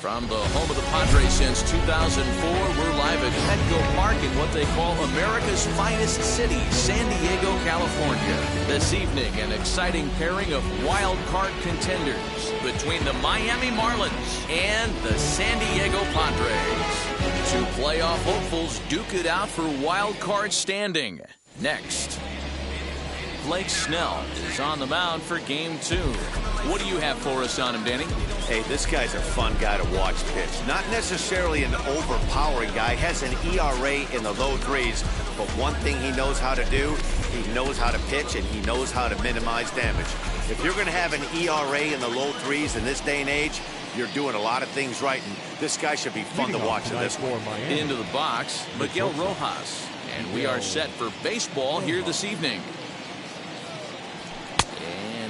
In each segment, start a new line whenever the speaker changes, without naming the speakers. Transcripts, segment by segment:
From the home of the Padres since 2004, we're live at Petco Park in what they call America's finest city, San Diego, California. This evening, an exciting pairing of wild card contenders between the Miami Marlins and the San Diego Padres. Two playoff hopefuls duke it out for wild card standing. Next, Blake Snell is on the mound for Game 2. What do you have for us on him, Danny?
Hey, this guy's a fun guy to watch pitch. Not necessarily an overpowering guy. Has an ERA in the low threes. But one thing he knows how to do, he knows how to pitch and he knows how to minimize damage. If you're going to have an ERA in the low threes in this day and age, you're doing a lot of things right. And this guy should be fun to watch in this one.
Into the box, Miguel Rojas. And we are set for baseball here this evening.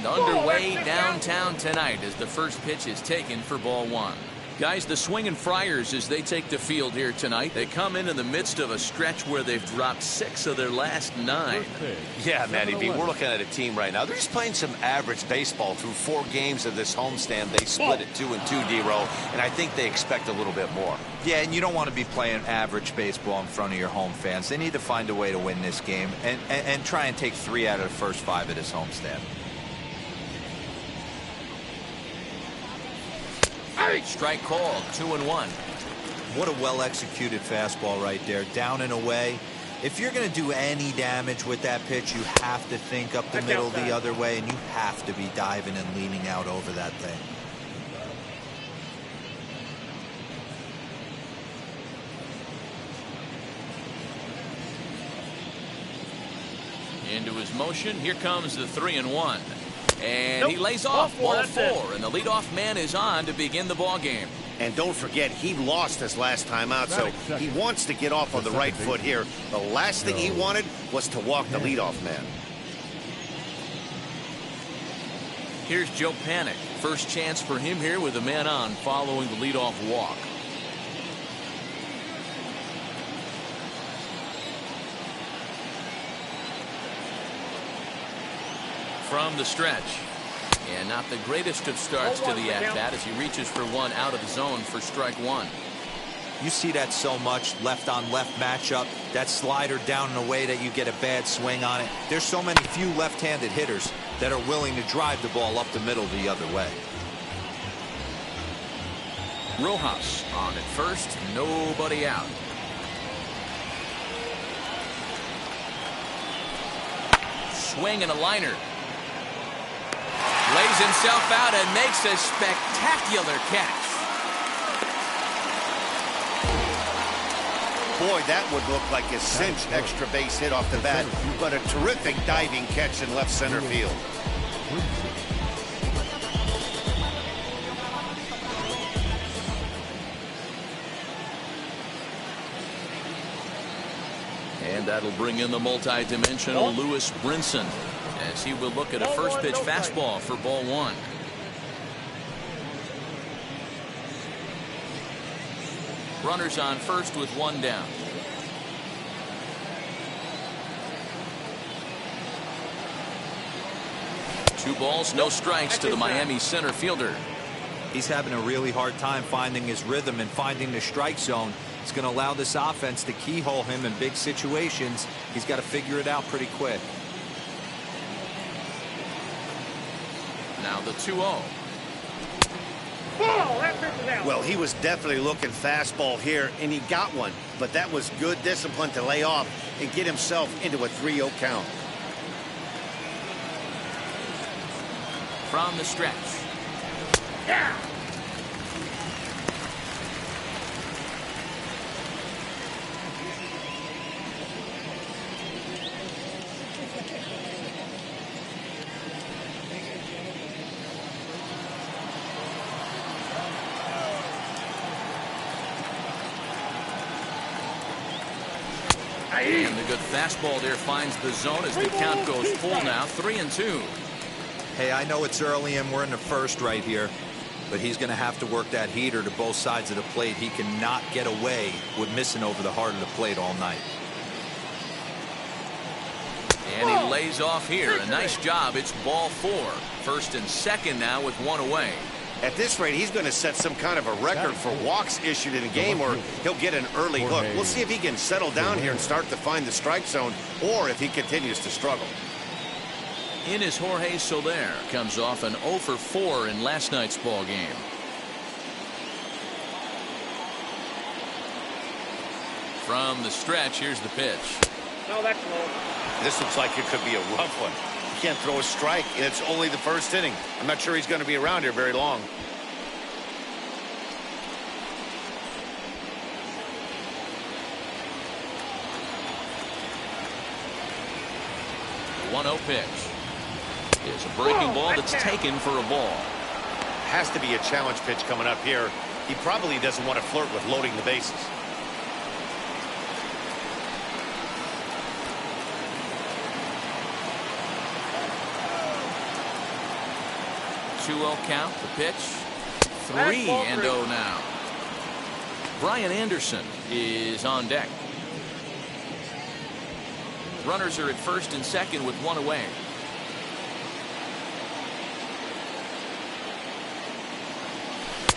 Underway downtown tonight as the first pitch is taken for ball one. Guys, the Swinging Friars, as they take the field here tonight, they come in the midst of a stretch where they've dropped 6 of their last 9.
Yeah, Manny B, we're looking at a team right now. They're just playing some average baseball through 4 games of this homestand. They split it 2-2, D-Row, and I think they expect a little bit more.
Yeah, and you don't want to be playing average baseball in front of your home fans. They need to find a way to win this game and try and take 3 out of the first 5 of this homestand.
Strike called, 2-1.
What a well-executed fastball right there, down and away. If you're going to do any damage with that pitch, you have to think up the middle the other way, and you have to be diving and leaning out over that thing.
Into his motion, here comes the 3-1. And he lays off ball 4, and the leadoff man is on to begin the ball game.
And don't forget, he lost his last time out, so he wants to get off on the right foot here. The last thing he wanted was to walk the leadoff man.
Here's Joe Panic. First chance for him here with a man on following the leadoff walk. From the stretch. And not the greatest of starts to the at-bat as he reaches for one out of the zone for strike 1.
You see that so much, left-on-left matchup. That slider down and away that you get a bad swing on it. There's so many few left-handed hitters that are willing to drive the ball up the middle the other way.
Rojas on at first, nobody out. Swing and a liner. Lays himself out and makes a spectacular catch.
Boy, that would look like a cinched extra base hit off the bat, but a terrific diving catch in left center field.
And that'll bring in the multi-dimensional Lewis Brinson, as he will look at a first pitch fastball for ball 1. Runners on first with 1 down. Two balls, no strikes to the Miami center fielder.
He's having a really hard time finding his rhythm and finding the strike zone. It's going to allow this offense to keyhole him in big situations. He's got to figure it out pretty quick.
Now the 2-0.
Well, he was definitely looking fastball here, and he got one. But that was good discipline to lay off and get himself into a 3-0 count.
From the stretch.
Yeah.
And the good fastball there finds the zone as the count goes full now, 3-2.
Hey, I know it's early and we're in the first right here, but he's going to have to work that heater to both sides of the plate. He cannot get away with missing over the heart of the plate all night.
And he lays off here. A nice job. It's ball 4. First and second now with 1 away.
At this rate, he's going to set some kind of a record for walks issued in a game, or he'll get an early hook. We'll see if he can settle down here and start to find the strike zone, or if he continues to struggle.
In is Jorge Soler. Comes off an 0 for 4 in last night's ball game. From the stretch, here's the pitch.
No, that's low.
This looks like it could be a rough one. He can't throw a strike, and it's only the first inning. I'm not sure he's going to be around here very long.
The 1-0 pitch is a breaking ball that's taken for a ball.
Has to be a challenge pitch coming up here. He probably doesn't want to flirt with loading the bases.
2-0 count. The pitch. 3-0 now. Brian Anderson is on deck. Runners are at first and second with one away.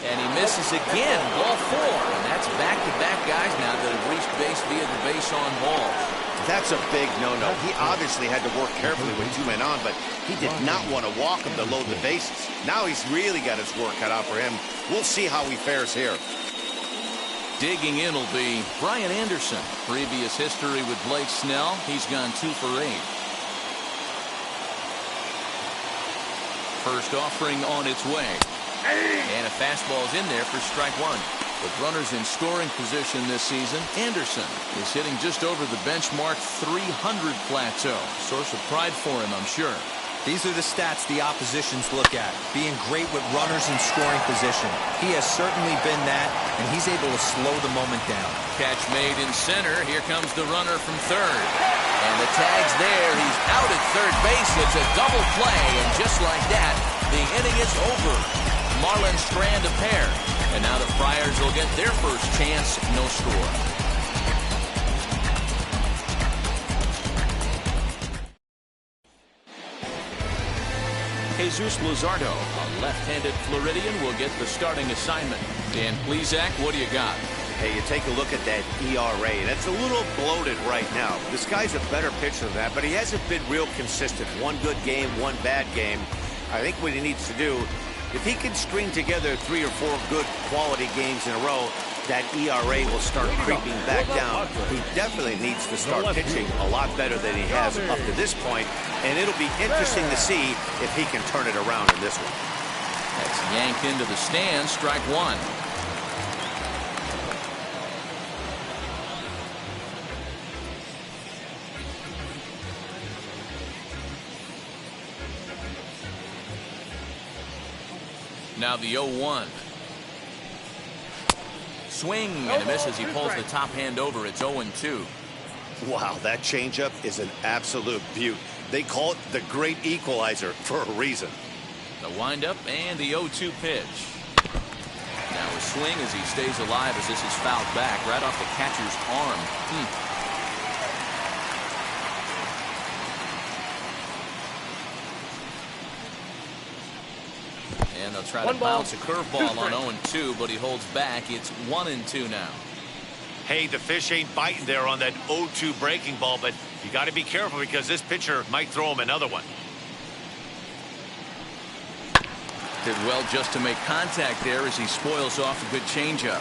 And he misses again. Ball 4. And that's back-to-back guys now that have reached base via the base on balls.
That's a big no-no. He obviously had to work carefully with 2 men on, but he did not want to walk him to load the bases. Now he's really got his work cut out for him. We'll see how he fares here.
Digging in will be Brian Anderson. Previous history with Blake Snell. He's gone 2 for 8. First offering on its way. And a fastball's in there for strike 1. With runners in scoring position this season, Anderson is hitting just over the benchmark 300 plateau. Source of pride for him, I'm sure.
These are the stats the oppositions look at. Being great with runners in scoring position. He has certainly been that, and he's able to slow the moment down.
Catch made in center. Here comes the runner from third. And the tag's there. He's out at third base. It's a double play, and just like that, the inning is over. Marlins strand a pair. And now the Friars will get their first chance. No score. Jesus Luzardo, a left-handed Floridian, will get the starting assignment. Dan Plesac, what do you got?
Hey, you take a look at that ERA, and it's a little bloated right now. This guy's a better pitcher than that, but he hasn't been real consistent. One good game, one bad game. I think what he needs to do, if he can string together 3 or 4 good quality games in a row, that ERA will start creeping back down. He definitely needs to start pitching a lot better than he has up to this point, and it'll be interesting to see if he can turn it around in this one.
That's yanked into the stands. Strike 1. Now the 0-1. Swing and a miss as he pulls the top hand over. It's 0-2.
Wow, that changeup is an absolute beaut. They call it the great equalizer for a reason.
The windup and the 0-2 pitch. Now a swing as he stays alive as this is fouled back right off the catcher's arm. And they'll try to bounce a curveball on 0-2, but he holds back. It's 1-2 now.
Hey, the fish ain't biting there on that 0-2 breaking ball, but you got to be careful because this pitcher might throw him another one.
Did well just to make contact there as he spoils off a good changeup.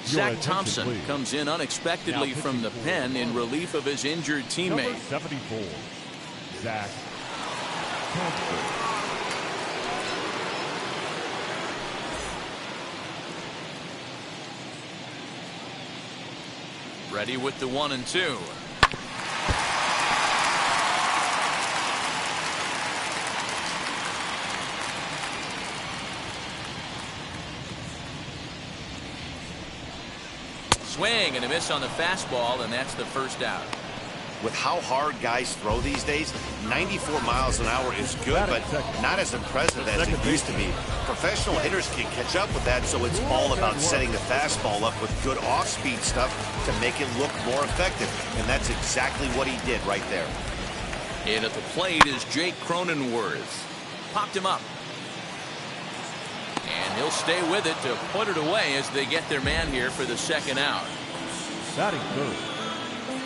Zach Thompson comes in unexpectedly from the pen in relief of his injured teammate.
Number 74, Zach Thompson.
Ready with the 1-2. going to miss on the fastball, and that's the first out.
With how hard guys throw these days, 94 miles an hour is good, but not as impressive as it used to be. Professional hitters can catch up with that, so it's all about setting the fastball up with good off-speed stuff to make it look more effective, and that's exactly what he did right there.
In at the plate is Jake Cronenworth. Popped him up. And he'll stay with it to put it away as they get their man here for the second out.
Batting third.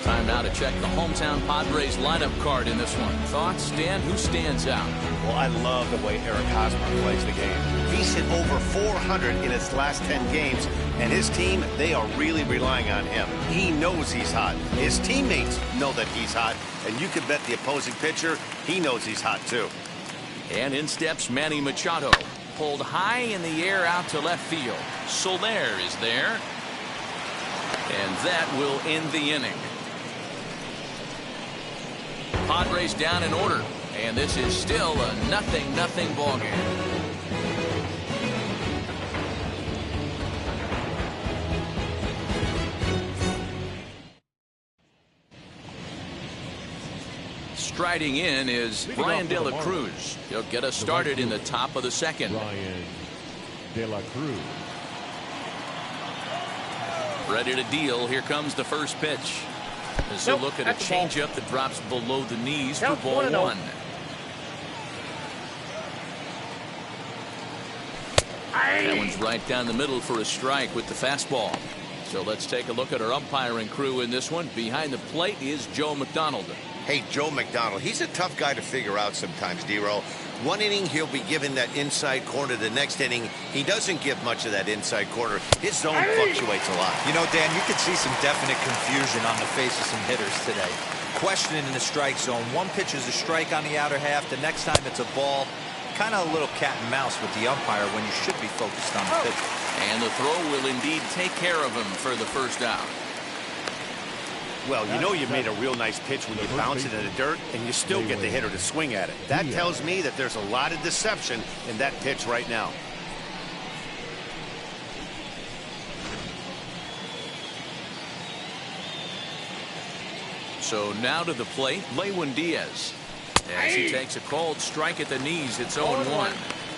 Time now to check the hometown Padres lineup card in this one. Thoughts, Dan? Who stands out?
Well, I love the way Eric Hosmer plays the game. He's hit over 400 in his last 10 games, and his team, they are really relying on him. He knows he's hot. His teammates know that he's hot, and you can bet the opposing pitcher, he knows he's hot too.
And in steps Manny Machado. Pulled high in the air out to left field. Soler is there. And that will end the inning. Padres down in order, and this is still a 0-0 ball game. Striding in is Brian De La Cruz. He'll get us started in the top of the second.
Brian De La Cruz.
Ready to deal. Here comes the first pitch. As they look at a changeup that drops below the knees for ball one. That one's right down the middle for a strike with the fastball. So let's take a look at our umpiring crew in this one. Behind the plate is Joe McDonald.
Hey, Joe McDonald, he's a tough guy to figure out sometimes, D-Roll. One inning, he'll be given that inside corner. The next inning, he doesn't give much of that inside corner. His zone fluctuates a lot.
You know, Dan, you could see some definite confusion on the face of some hitters today. Questioning in the strike zone. One pitch is a strike on the outer half. The next time it's a ball. Kind of a little cat and mouse with the umpire when you should be focused on the pitch.
And the throw will indeed take care of him for the first out.
Well, you know you made a real nice pitch when you bounce it in the dirt and you still get the hitter to swing at it. That tells me that there's a lot of deception in that pitch right now.
So now to the plate, Lewin Diaz. As he takes a cold strike at the knees, it's 0-1.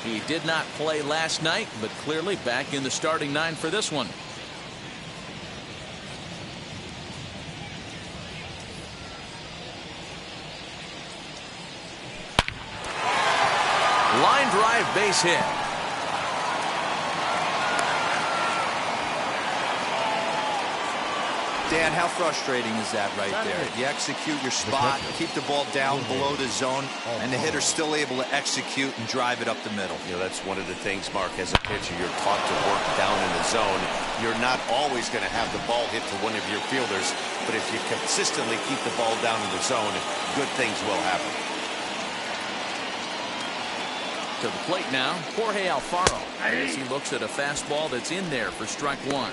He did not play last night, but clearly back in the starting nine for this one. Line drive base hit.
Dan, how frustrating is that right there? You execute your spot, keep the ball down below the zone, and the hitter's still able to execute and drive it up the middle.
You know, that's one of the things, Mark, as a pitcher, you're taught to work down in the zone. You're not always going to have the ball hit to one of your fielders, but if you consistently keep the ball down in the zone, good things will happen.
To the plate now, Jorge Alfaro, as he looks at a fastball that's in there for strike one.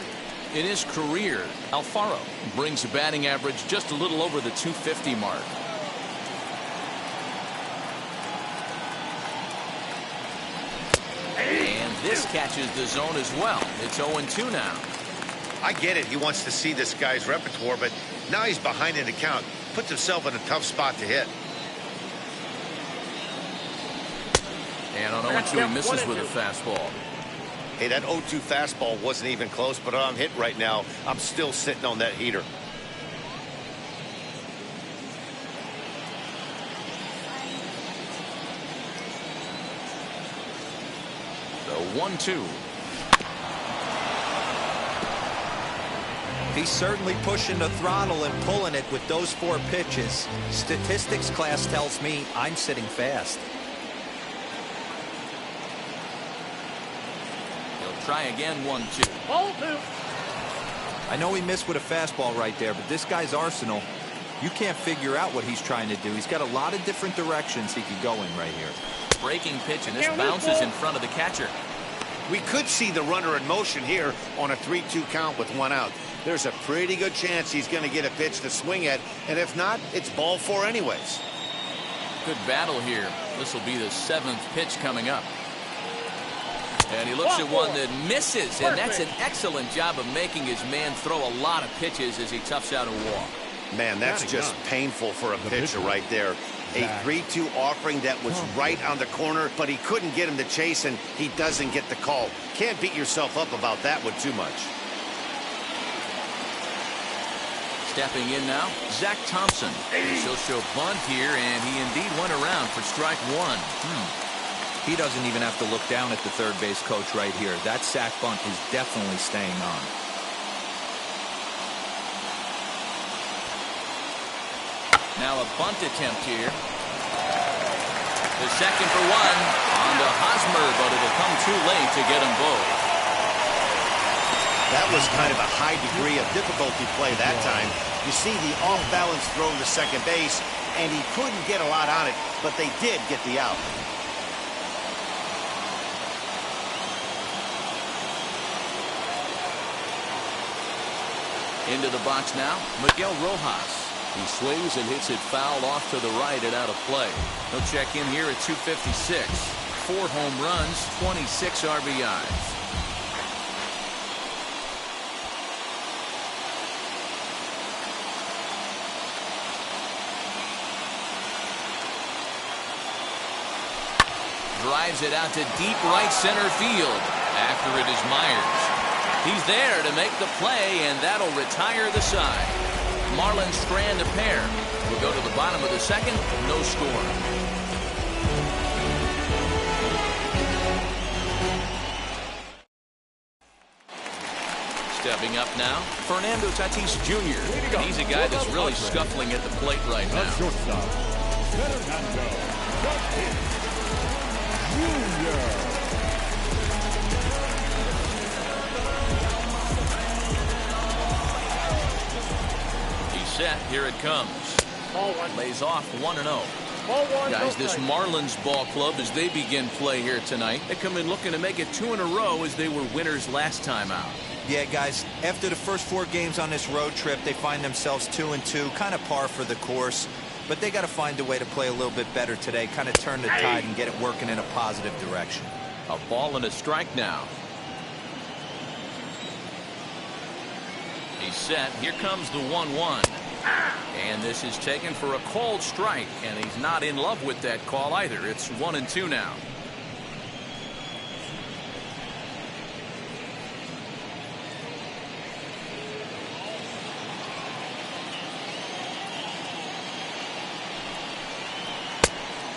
In his career, Alfaro brings a batting average just a little over the 250 mark. And this catches the zone as well. It's 0-2 now.
I get it. He wants to see this guy's repertoire, but now he's behind in the count. Puts himself in a tough spot to hit.
And on 0-2, he misses with a fastball.
Hey, that 0-2 fastball wasn't even close, but I'm hit right now. I'm still sitting on that heater.
The 1-2.
He's certainly pushing the throttle and pulling it with those 4 pitches. Statistics class tells me I'm sitting fast.
Try again, 1-2.
I know he missed with a fastball right there, but this guy's arsenal, you can't figure out what he's trying to do. He's got a lot of different directions he could go in right here.
Breaking pitch, and this bounces in front of the catcher.
We could see the runner in motion here on a 3-2 count with 1 out. There's a pretty good chance he's going to get a pitch to swing at, and if not, it's ball 4 anyways.
Good battle here. This will be the 7th pitch coming up. And he looks at one that misses, and that's an excellent job of making his man throw a lot of pitches as he toughs out a walk.
Man, that's just painful for a pitcher right there. A 3-2 offering that was right on the corner, but he couldn't get him to chase, and he doesn't get the call. Can't beat yourself up about that one too much.
Stepping in now, Zach Thompson. He'll show bunt here, and he indeed went around for strike one.
He doesn't even have to look down at the third base coach right here. That sac bunt is definitely staying on.
Now a bunt attempt here. The second for one on to Hosmer, but it'll come too late to get them both.
That was kind of a high degree of difficulty play that time. You see the off-balance throw to second base, and he couldn't get a lot on it, but they did get the out.
Into the box now, Miguel Rojas. He swings and hits it foul off to the right and out of play. He'll check in here at 256. 4 home runs, 26 RBIs. Drives it out to deep right center field. After it is Myers. He's there to make the play, and that'll retire the side. Marlins strand a pair. We'll go to the bottom of the second. No score. Stepping up now, Fernando Tatis Jr. He's a guy that's really scuffling at the plate right now.
Shortstop, Fernando Tatis Jr.
Set, here it comes. Lays off 1-0. Guys, this Marlins ball club, as they begin play here tonight, they come in looking to make it 2 in a row as they were winners last time out.
Yeah, guys, after the first 4 games on this road trip, they find themselves 2-2, kind of par for the course. But they got to find a way to play a little bit better today, kind of turn the tide and get it working in a positive direction.
A ball and a strike now. He's set. Here comes the 1-1. And this is taken for a called strike, and he's not in love with that call either. It's 1-2 now.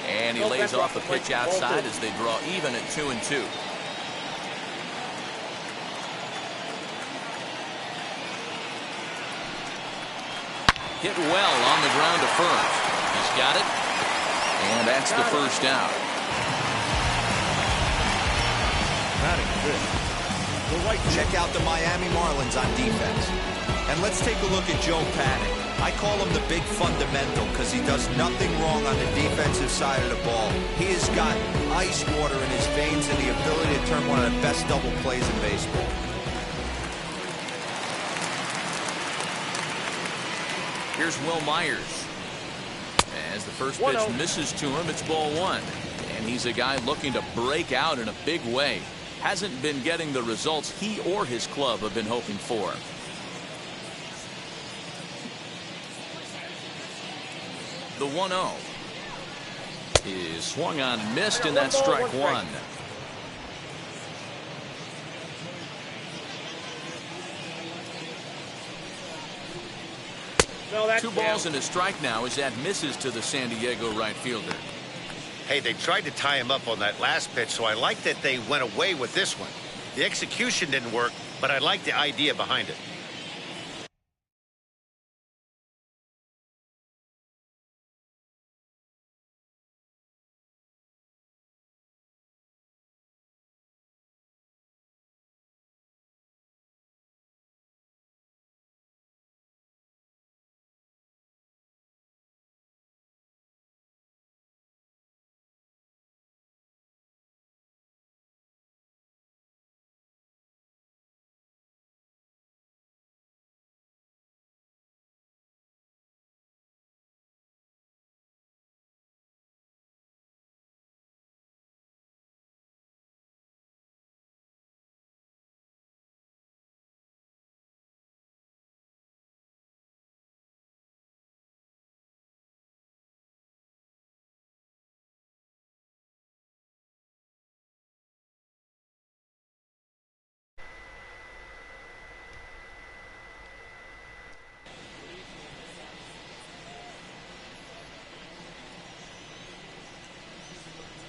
And he lays off the pitch outside as they draw even at 2-2. Hit well on the ground to first. He's got it. And that's the first out.
Check out the Miami Marlins on defense. And let's take a look at Joe Paddock. I call him the big fundamental because he does nothing wrong on the defensive side of the ball. He has got ice water in his veins and the ability to turn one of the best double plays in baseball.
Here's Will Myers. As the first pitch misses to him, it's ball 1. And he's a guy looking to break out in a big way. Hasn't been getting the results he or his club have been hoping for. The 1-0 is swung on and missed, and that's strike 1. Two balls and a strike now as that misses to the San Diego right fielder.
Hey, they tried to tie him up on that last pitch, so I like that they went away with this one. The execution didn't work, but I like the idea behind it.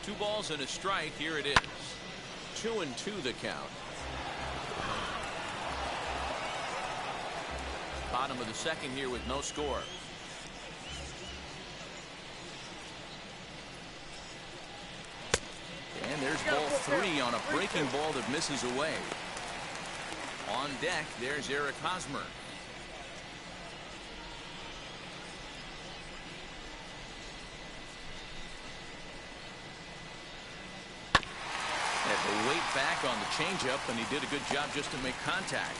2 balls and a strike. Here it is. 2-2 the count. Bottom of the second here with no score. And there's ball 3 on a breaking ball that misses away. On deck, there's Eric Hosmer. Had to wait back on the changeup, and he did a good job just to make contact.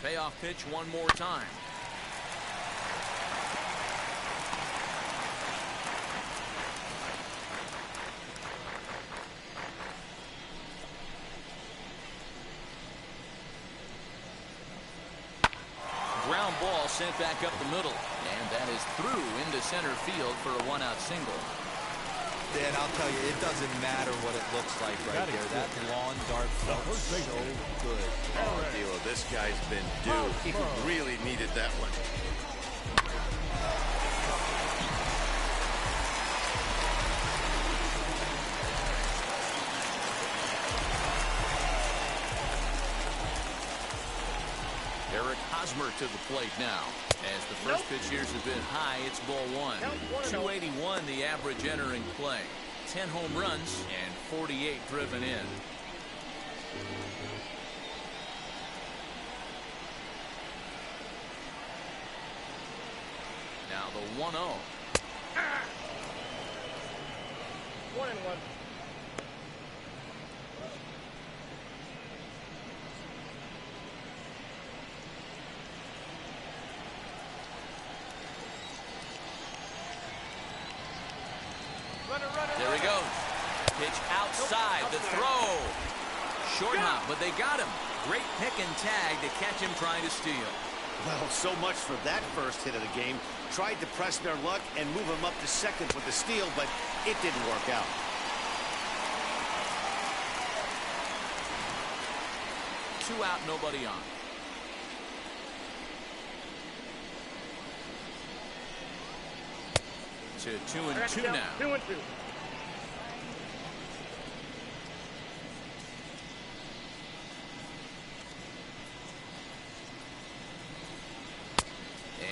Payoff pitch one more time. Ground ball sent back up the middle, and that is through into center field for a 1-out single.
Dan, I'll tell you, it doesn't matter what it looks like right there. That lawn dart felt so good.
Oh, Dilo, this guy's been due. He really needed that one.
Eric Hosmer to the plate now. As the first pitch here has been high, it's ball 1. 281 the average entering play. 10 home runs and 48 driven in. Now the 1-0.
1-1.
There he goes. Pitch outside. The throw. Short hop, but they got him. Great pick and tag to catch him trying to steal.
Well, so much for that first hit of the game. Tried to press their luck and move him up to second with the steal, but it didn't work out.
Two out, nobody on. To 2-2 now.
2-2.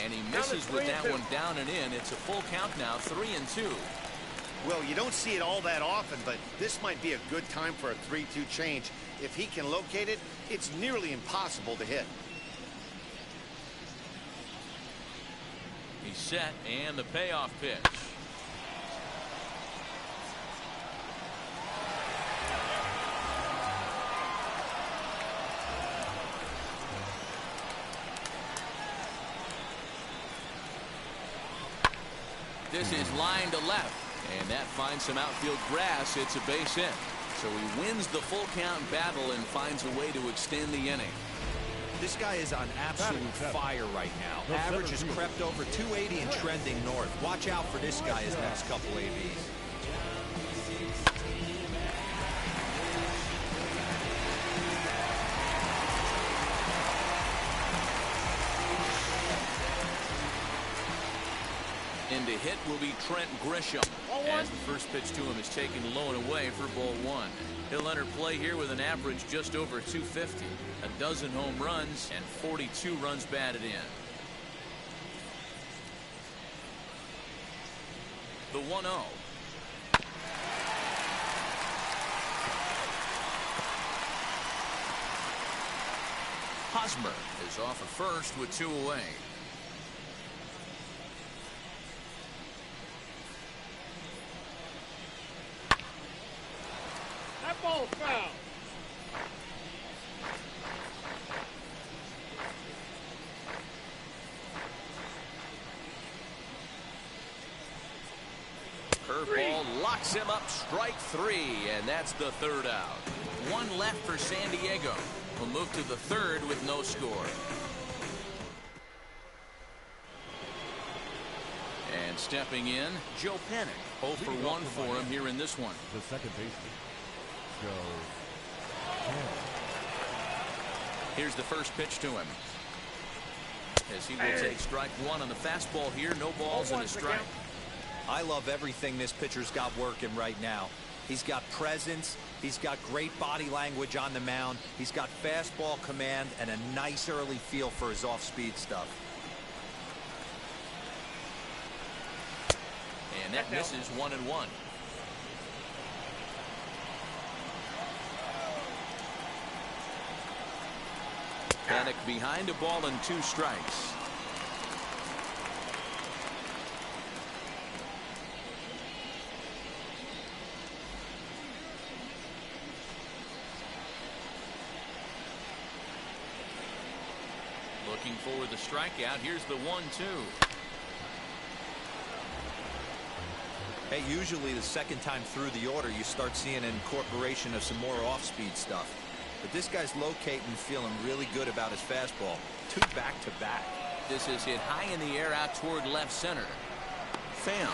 And he misses with that one down and in. It's a full count now, 3-2.
Well, you don't see it all that often, but this might be a good time for a 3-2 change. If he can locate it, it's nearly impossible to hit.
He's set, and the payoff pitch. This is line to left, and that finds some outfield grass. It's a base hit. So he wins the full count battle and finds a way to extend the inning.
This guy is on absolute fire right now. Average has crept over 280 and trending north. Watch out for this guy his next couple ABs.
In to hit will be Trent Grisham, as the first pitch to him is taken low and away for ball 1. He'll enter play here with an average just over 250, a dozen home runs, and 42 runs batted in. The 1-0. Hosmer is off of first with 2 away.
That ball foul.
Curveball locks him up, strike 3, and that's the third out. One left for San Diego. We'll move to the third with no score. And stepping in, Joe Pennick. 0 for 1 for him here in this one.
The second baseman, Joe.
Here's the first pitch to him. As he will take strike one on the fastball here. No balls and a strike.
I love everything this pitcher's got working right now. He's got presence. He's got great body language on the mound. He's got fastball command and a nice early feel for his off-speed stuff.
And that misses 1-1. Panic behind, a ball and 2 strikes. Looking for the strikeout. Here's the 1-2.
Hey, usually the second time through the order, you start seeing an incorporation of some more off-speed stuff. But this guy's locating, feeling really good about his fastball. 2 back-to-back.
This is hit high in the air out toward left center. Pham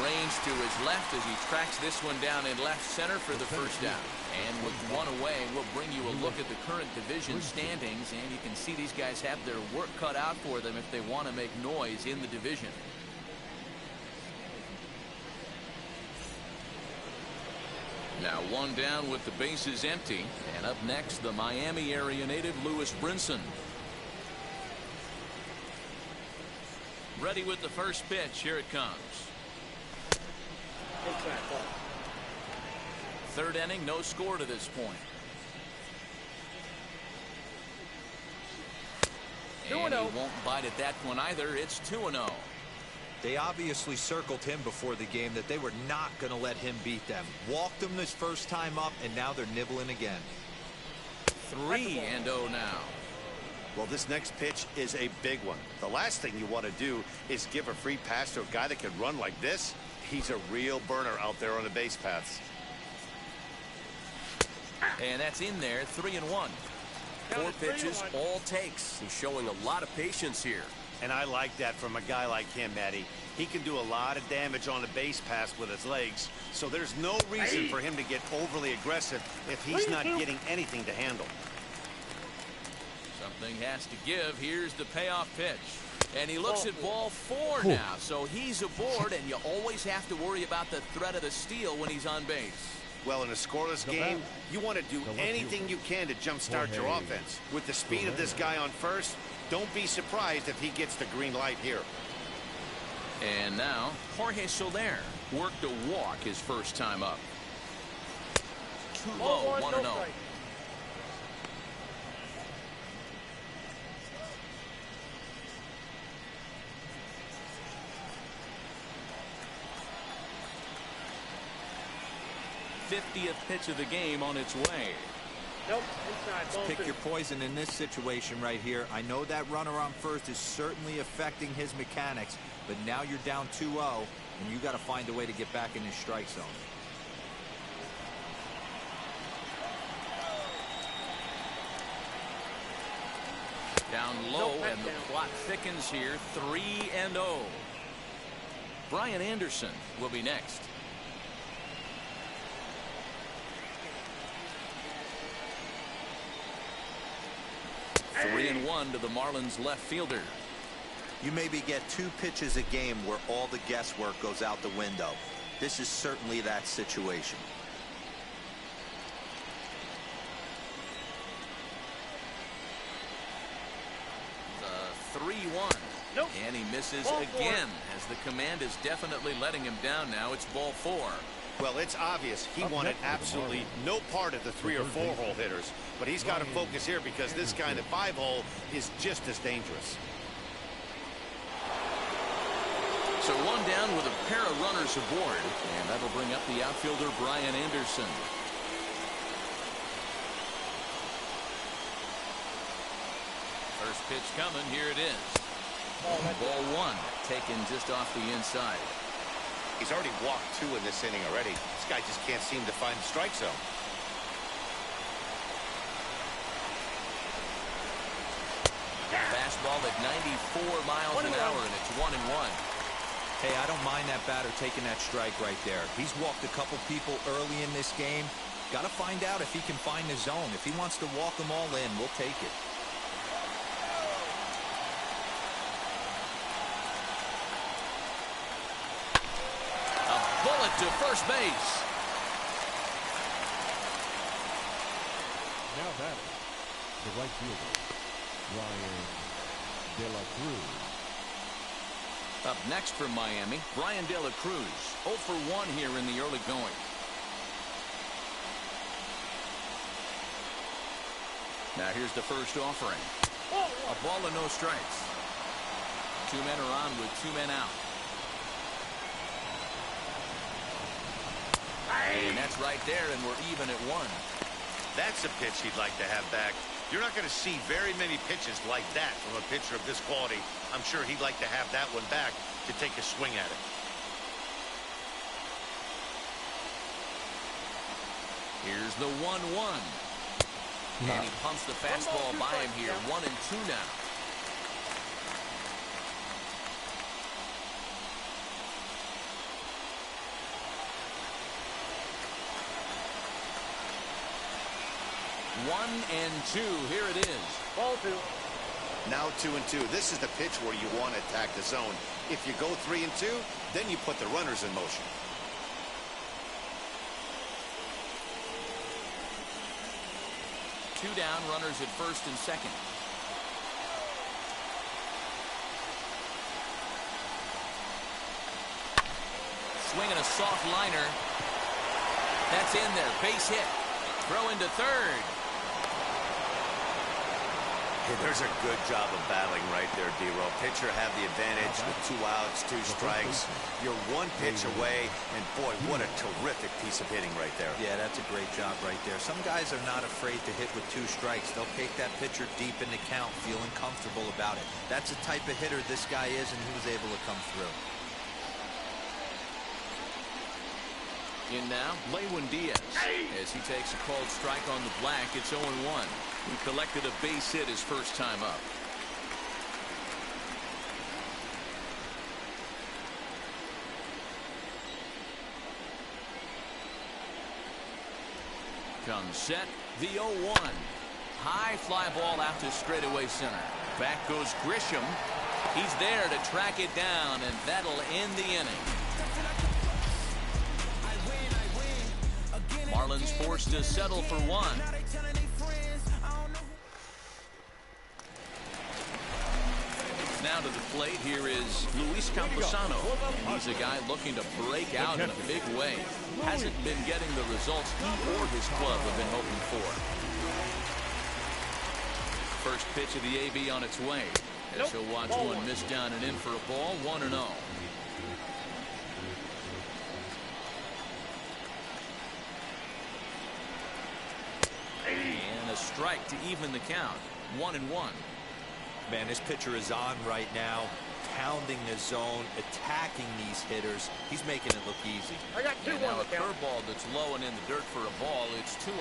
arranged to his left as he tracks this one down in left center for the first down. And with 1 away, we'll bring you a look at the current division standings, and you can see these guys have their work cut out for them if they want to make noise in the division. Now 1 down with the bases empty, and up next the Miami area native Lewis Brinson. Ready with the first pitch. Here it comes. Third inning, no score to this point. And he won't bite at that one either. It's 2-0.
They obviously circled him before the game that they were not going to let him beat them. Walked him this first time up, and now they're nibbling again.
3-0 now.
Well, this next pitch is a big one. The last thing you want to do is give a free pass to a guy that can run like this. He's a real burner out there on the base paths.
And that's in there. 3-1. 4 pitches, all takes. He's showing a lot of patience here.
And I like that from a guy like him, Matty. He can do a lot of damage on the base pass with his legs, so there's no reason for him to get overly aggressive if he's not getting anything to handle.
Something has to give. Here's the payoff pitch. And he looks at ball 4 now, so he's aboard, and you always have to worry about the threat of the steal when he's on base.
Well, in a scoreless game, you want to do anything you can to jumpstart your offense. With the speed of this guy on first, don't be surprised if he gets the green light here.
And now, Jorge Soler worked a walk his first time up. Too low, 1-0. '50th pitch of the game on its way.
Nope, inside. Ball
Pick
2.
your poison in this situation right here. I know that runner on first is certainly affecting his mechanics, but now you're down 2-0, and you got to find a way to get back in his strike zone.
Down low, and the plot thickens here. 3-0. Brian Anderson will be next. 3-1 to the Marlins left fielder.
You maybe get 2 pitches a game where all the guesswork goes out the window. This is certainly that situation.
The 3-1.
Nope.
And he misses
Ball
again, as the command is definitely letting him down now. It's ball 4.
Well, it's obvious he wanted absolutely no part of the 3 or 4 hole hitters, but he's got to focus here because this guy in the 5 hole is just as dangerous.
So 1 down with a pair of runners aboard, and that'll bring up the outfielder Brian Anderson. First pitch coming. Here it is. Ball 1, taken just off the inside.
He's already walked 2 in this inning already. This guy just can't seem to find the strike zone.
Fastball at 94 miles an hour, and it's 1-1.
Hey, I don't mind that batter taking that strike right there. He's walked a couple people early in this game. Got to find out if he can find the zone. If he wants to walk them all in, we'll take it.
to first base.
Now batting, the right fielder, Brian De La Cruz.
Up next from Miami, Brian De La Cruz. 0 for 1 here in the early going. Now here's the first offering. A ball and no strikes. 2 men are on with 2 men out. And that's right there, and we're even at 1.
That's a pitch he'd like to have back. You're not going to see very many pitches like that from a pitcher of this quality. I'm sure he'd like to have that one back to take a swing at it.
Here's the 1-1. And he pumps the fastball by him here. 1-2 now. One and 2. Here it is.
Ball 2.
Now 2-2. This is the pitch where you want to attack the zone. If you go 3-2, then you put the runners in motion.
Two down, runners at first and second. Swinging a soft liner. That's in there. Base hit. Throw into third.
Hey, there's a good job of battling right there, D-Roll. Pitcher have the advantage with 2 outs, 2 strikes. You're 1 pitch away, and boy, what a terrific piece of hitting right there.
Yeah, that's a great job right there. Some guys are not afraid to hit with 2 strikes. They'll take that pitcher deep in the count, feeling comfortable about it. That's the type of hitter this guy is, and he was able to come through.
In now, Lewin Diaz. As he takes a called strike on the black, it's 0-1. He collected a base hit his first time up. Comes set, the 0-1. High fly ball out to straightaway center. Back goes Grisham. He's there to track it down, and that'll end the inning. Marlins forced to settle for 1. Now to the plate, here is Luis Camposano. He's a guy looking to break out in a big way. Hasn't been getting the results he or his club have been hoping for. First pitch of the AB on its way. As he'll watch one miss down and in for a ball, 1-0. And a strike to even the count. 1-1.
Man, this pitcher is on right now, pounding the zone, attacking these hitters. He's making it look easy.
I got 2-1.
Now a curveball that's low and in the dirt for a ball. It's 2-1.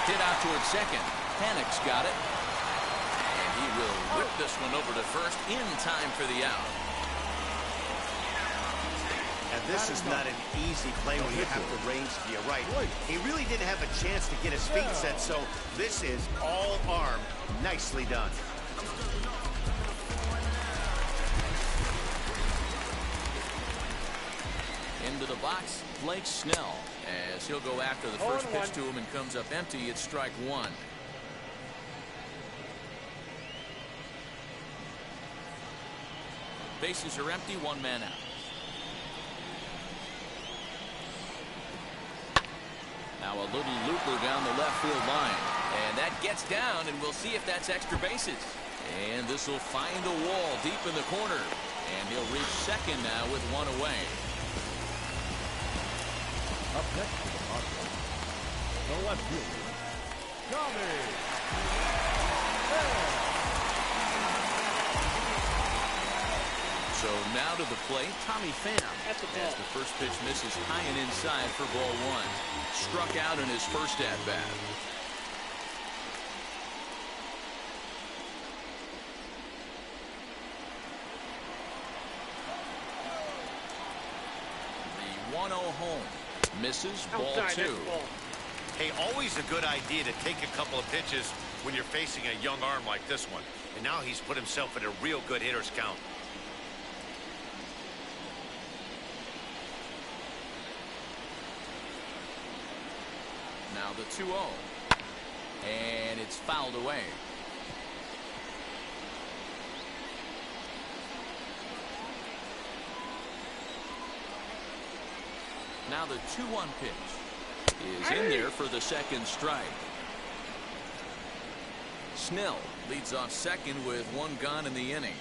Hit out towards second. Panic's got it. And he will whip this one over to first in time for the out.
And this is not an easy play when you have to range to your right. He really didn't have a chance to get his feet set, so this is all arm. Nicely done.
Into the box, Blake Snell. As he'll go after the first pitch to him and comes up empty, it's strike 1. Bases are empty, 1 man out. Now a little looper down the left field line. And that gets down, and we'll see if that's extra bases. And this will find the wall deep in the corner. And he'll reach second now with 1 away.
Up next to the Padres, the left fielder, Tommy.
So now to the plate, Tommy Pham. As the first pitch misses high and inside for ball 1. Struck out in his first at-bat. The 1-0 home. Misses, ball 2.
Hey, always a good idea to take a couple of pitches when you're facing a young arm like this one. And now he's put himself in a real good hitter's count.
Now the 2-0. And it's fouled away. Now the 2-1 pitch is in there for the second strike. Snell leads off second with one gone in the inning.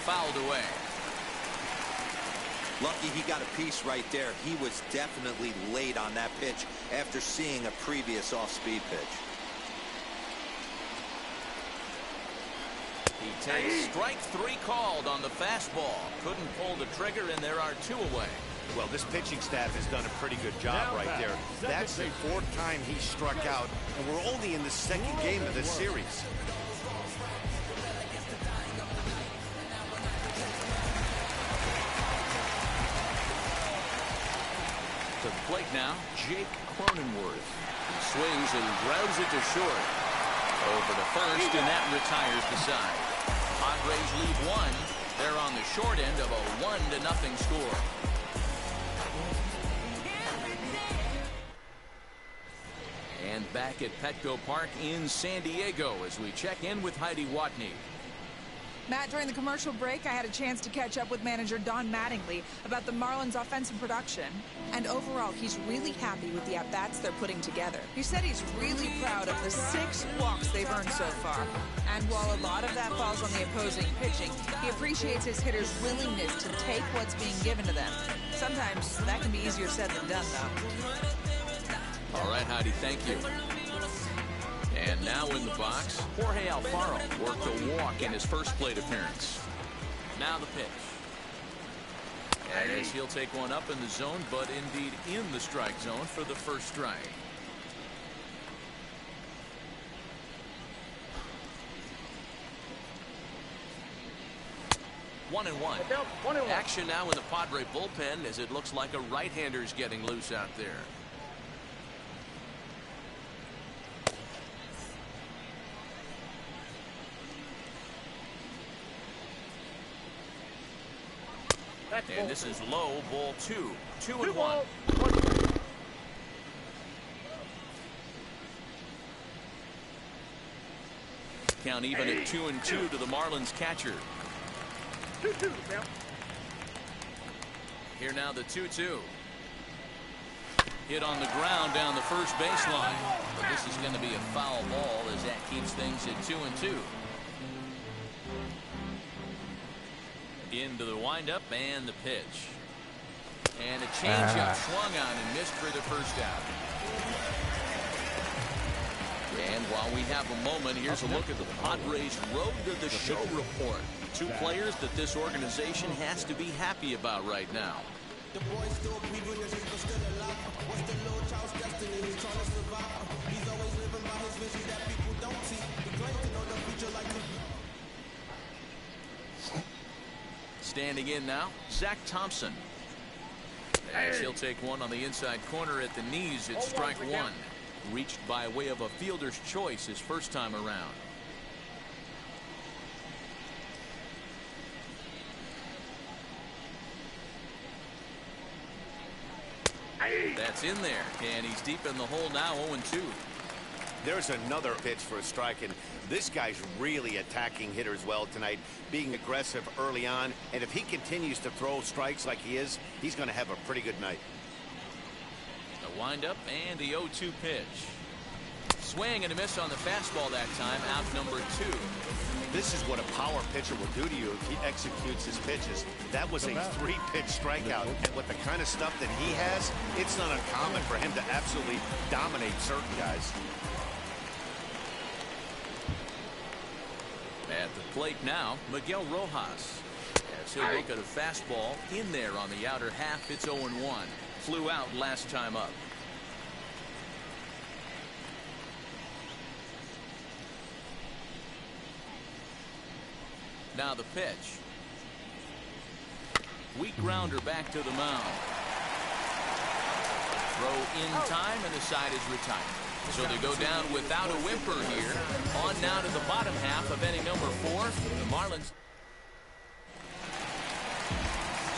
Fouled away.
Lucky he got a piece right there. He was definitely late on that pitch after seeing a previous off-speed pitch.
He takes strike 3 called on the fastball. Couldn't pull the trigger, and there are 2 away.
Well, this pitching staff has done a pretty good job right there. That's the 4th time he struck out, and we're only in the 2nd game of this series.
To the plate now, Jake Cronenworth. He swings and grounds it to short. Over to first, and that retires the side. Padres lead 1. They're on the short end of a 1-0 score. And back at Petco Park in San Diego as we check in with Heidi Watney.
Matt, during the commercial break, I had a chance to catch up with manager Don Mattingly about the Marlins' offensive production. And overall, he's really happy with the at-bats they're putting together. He said he's really proud of the 6 walks they've earned so far. And while a lot of that falls on the opposing pitching, he appreciates his hitters' willingness to take what's being given to them. Sometimes that can be easier said than done, though.
All right, Heidi, thank you. And now in the box, Jorge Alfaro worked a walk in his first plate appearance. Now the pitch. As he'll take one up in the zone, but indeed in the strike zone for the first strike. One and one. Action now in the Padre bullpen as it looks like a right-hander's getting loose out there. And this is low, ball 2. 2-1. Count even at 2-2 to the Marlins catcher.
2-2,
Here now the 2-2. Hit on the ground down the first baseline. But this is going to be a foul ball as that keeps things at 2-2. Into the windup and the pitch. And a changeup swung on and missed for the first out. And while we have a moment, here's a look at the Padres' Road to the Show report. 2 players that this organization has to be happy about right now. Standing in now, Zach Thompson. As he'll take one on the inside corner at the knees, it's strike 1. Reached by way of a fielder's choice his first time around. That's in there, and he's deep in the hole now, 0-2.
There's another pitch for a strike, and this guy's really attacking hitters well tonight, being aggressive early on, and if he continues to throw strikes like he is, he's going to have a pretty good night.
The windup and the 0-2 pitch. Swing and a miss on the fastball that time, out number 2.
This is what a power pitcher will do to you if he executes his pitches. That was a 3-pitch strikeout, and with the kind of stuff that he has, it's not uncommon for him to absolutely dominate certain guys.
At the plate now, Miguel Rojas. As he'll look at a fastball in there on the outer half, it's 0-1. Flew out last time up. Now the pitch. Weak grounder back to the mound. Throw in time, and the side is retired. So they go down without a whimper here. On now to the bottom half of inning number 4. The Marlins.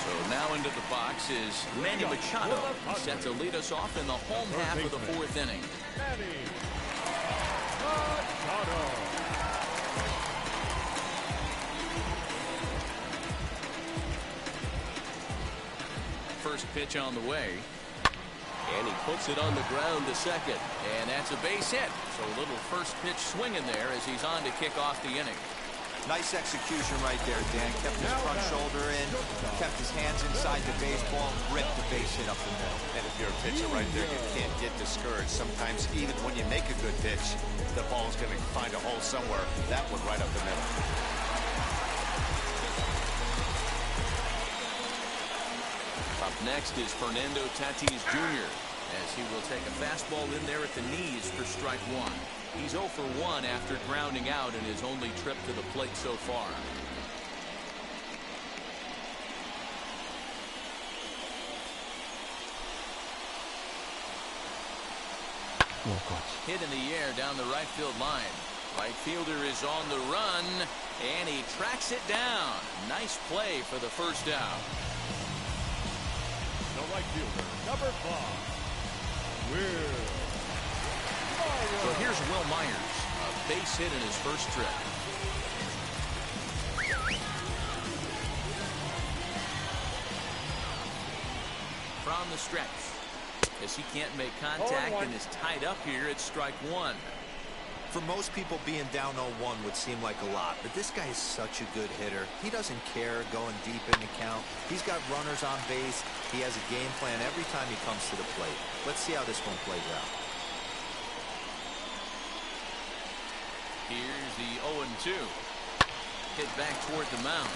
So now into the box is Manny Machado, set to lead us off in the home half of the 4th inning.
Manny Machado.
First pitch on the way. And he puts it on the ground to second. And that's a base hit. So a little first pitch swing in there as he's on to kick off the inning.
Nice execution right there, Dan. Kept his front shoulder in, kept his hands inside the baseball, ripped the base hit up the middle.
And if you're a pitcher right there, you can't get discouraged. Sometimes even when you make a good pitch, the ball's going to find a hole somewhere. That one right up the middle.
Up next is Fernando Tatis Jr. as he will take a fastball in there at the knees for strike 1. He's 0 for 1 after grounding out in his only trip to the plate so far. Hit in the air down the right field line. Right fielder is on the run, and he tracks it down. Nice play for the first out.
The right fielder, number 5, Will.
So here's Will Myers, a base hit in his first trip. From the stretch, as he can't make contact and is tied up here at strike 1.
For most people, being down 0-1 would seem like a lot, but this guy is such a good hitter. He doesn't care going deep in the count. He's got runners on base. He has a game plan every time he comes to the plate. Let's see how this one plays out.
Here's the 0-2. Hit back toward the mound.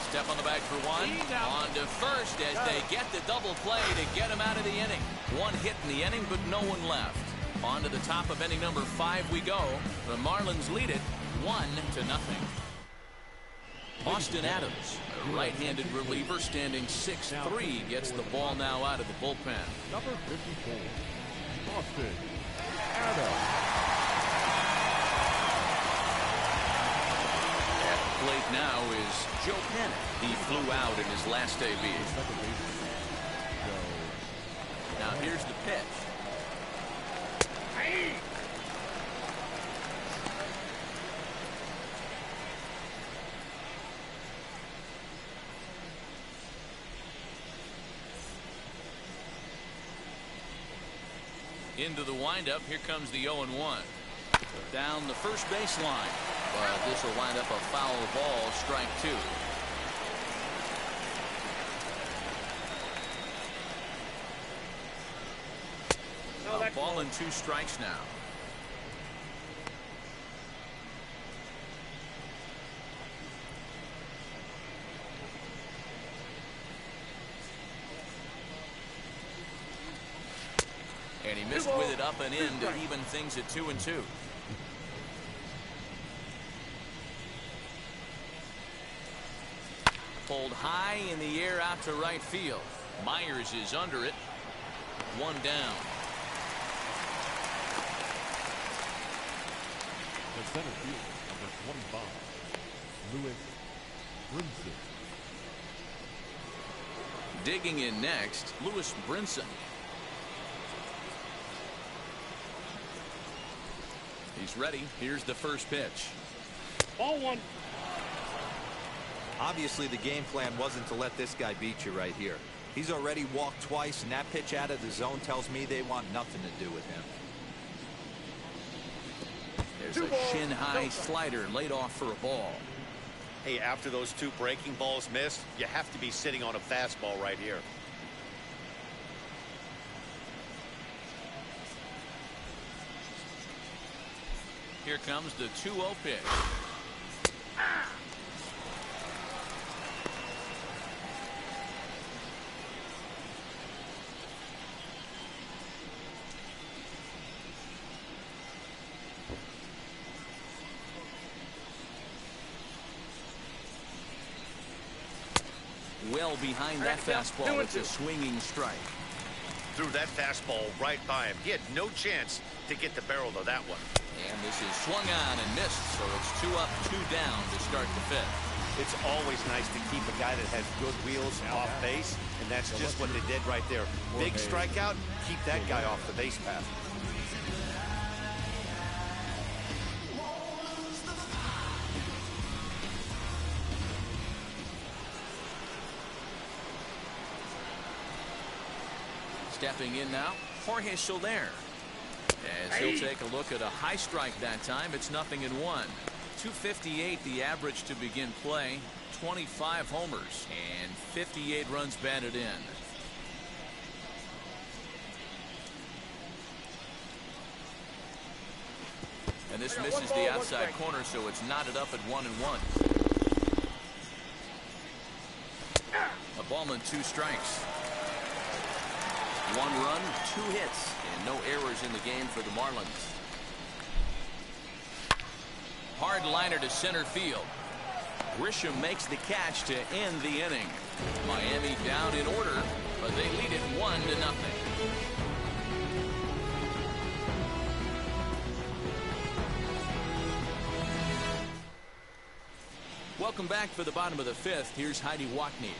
Step on the bag for 1. On to first as they get the double play to get him out of the inning. 1 hit in the inning, but no one left. On to the top of inning number 5 we go. The Marlins lead it 1-0. Austin Adams, a right-handed reliever standing 6'3", gets the ball now out of the bullpen.
Number 54, Austin Adams.
At the plate now is Joe Penn. He flew out in his last AB. Now here's the pitch. Into the windup. Here comes the 0-1. Down the first baseline. But this will wind up a foul ball, strike 2. A ball and 2 strikes now. And he missed with it up and in to even things at 2-2. Pulled high in the air out to right field. Myers is under it. 1 down.
The center fielder, number 25, Brinson.
Digging in next, Brinson. He's ready. Here's the first pitch.
Ball 1.
Obviously, the game plan wasn't to let this guy beat you right here. He's already walked twice, and that pitch out of the zone tells me they want nothing to do with him.
There's a shin-high slider laid off for a ball.
Hey, after those 2 breaking balls missed, you have to be sitting on a fastball right here.
Here comes the 2-0 pitch. Well behind that fastball, it's a swinging strike.
threw that fastball right by him. He had no chance to get the barrel of that one.
And this is swung on and missed, so it's 2 up, 2 down to start the 5th.
It's always nice to keep a guy that has good wheels off base, and that's just what they did right there. Big strikeout, keep that guy off the base path.
Stepping in now, Jorge Soler. As he'll take a look at a high strike that time, it's 0-1. 258 the average to begin play, 25 homers, and 58 runs batted in. And this misses the outside corner, so it's knotted up at 1-1. A ball and 2 strikes. 1 run, 2 hits, and no errors in the game for the Marlins. Hard liner to center field. Grisham makes the catch to end the inning. Miami down in order, but they lead it 1-0. Welcome back for the bottom of the 5th. Here's Heidi Wackney.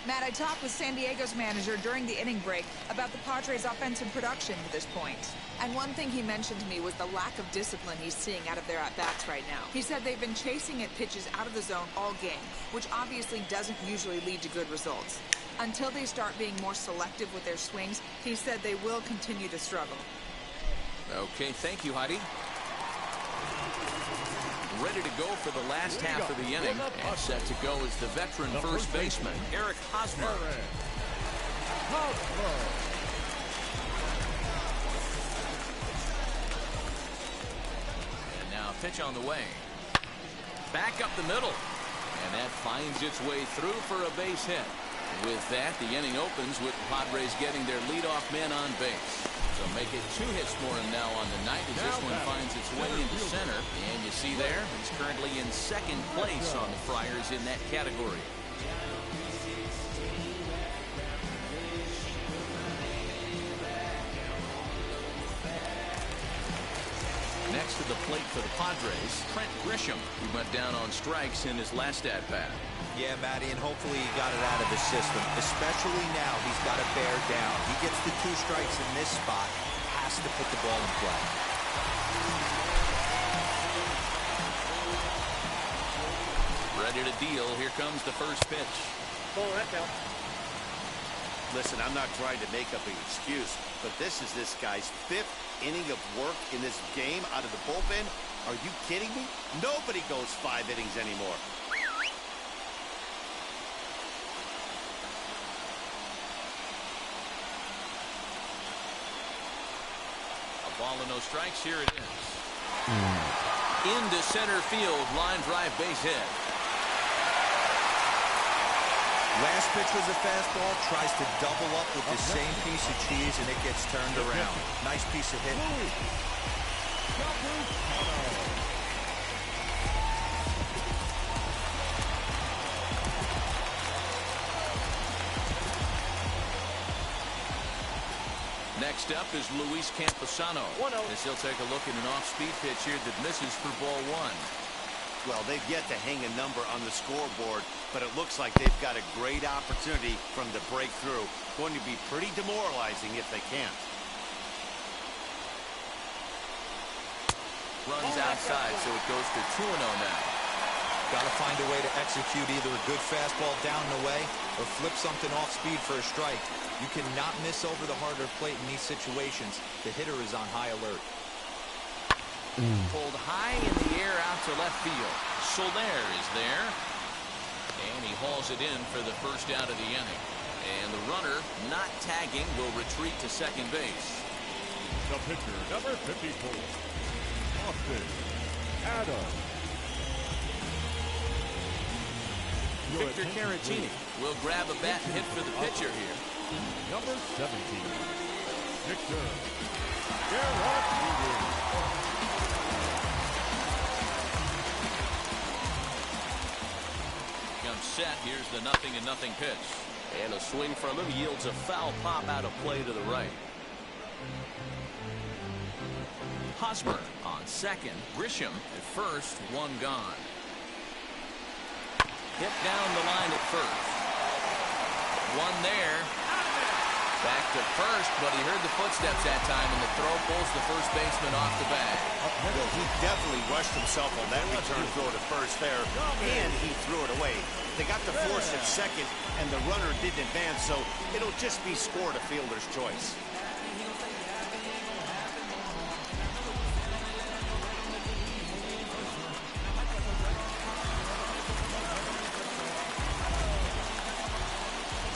Matt, I talked with San Diego's manager during the inning break about the Padres' offensive production to this point. And one thing he mentioned to me was the lack of discipline he's seeing out of their at-bats right now. He said they've been chasing at pitches out of the zone all game, which obviously doesn't usually lead to good results. Until they start being more selective with their swings, he said they will continue to struggle.
Okay, thank you, Heidi. Ready to go for the last half of the inning, and set to go is the veteran first baseman, Eric Hosmer. And now pitch on the way. Back up the middle, and that finds its way through for a base hit. With that, the inning opens with the Padres getting their leadoff man on base. So make it 2 hits for him now on the night as this one finds its way into center. And you see there, he's currently in 2nd place on the Friars in that category. Next to the plate for the Padres, Trent Grisham, who went down on strikes in his last at-bat.
Yeah, Matty, and hopefully he got it out of his system. Especially now, he's got to bear down. He gets the 2 strikes in this spot, has to put the ball in play.
Ready to deal. Here comes the first pitch.
Listen, I'm not trying to make up an excuse, but this is this guy's 5th inning of work in this game out of the bullpen. Are you kidding me? Nobody goes 5 innings anymore.
Ball and no strikes. Here it is. Into center field. Line drive base hit.
Last pitch was a fastball. Tries to double up with the same piece of cheese, and it gets turned around. Nice piece of hit.
Next up is Luis Camposano. As he'll take a look at an off-speed pitch here that misses for ball 1.
Well, they've yet to hang a number on the scoreboard, but it looks like they've got a great opportunity from the breakthrough. Going to be pretty demoralizing if they can't.
Runs outside, so it goes to 2-0 now.
Got to find a way to execute either a good fastball down and away or flip something off speed for a strike. You cannot miss over the harder plate in these situations. The hitter is on high alert.
Pulled high in the air out to left field. Soler is there. And he hauls it in for the first out of the inning. And the runner, not tagging, will retreat to second base.
The pitcher, number 54, Austin Adams.
Victor Caratini will grab a bat and hit for the pitcher here.
Number 17, Victor Caratini.
Comes set. Here's the 0-0 pitch. And a swing from him yields a foul pop out of play to the right. Hosmer on second. Grisham at first. One gone. Hit down the line at first. One there. Back to first, but he heard the footsteps that time, and the throw pulls the first baseman off the bag.
Well, he definitely rushed himself on that return throw to first there, and he threw it away. They got the force at second, and the runner didn't advance, so it'll just be scored a fielder's choice.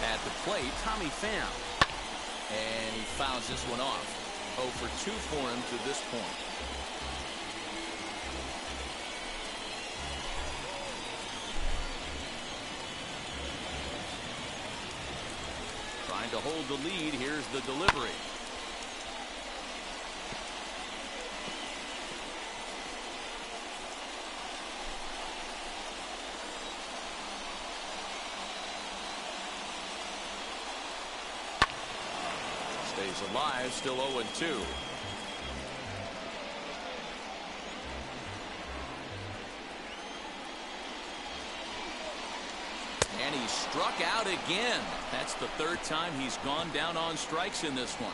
At the plate, Tommy Pham. And he fouls this one off. 0 for 2 for him to this point. Trying to hold the lead. Here's the delivery. Stays alive, still 0-2. And he struck out again. That's the third time he's gone down on strikes in this one.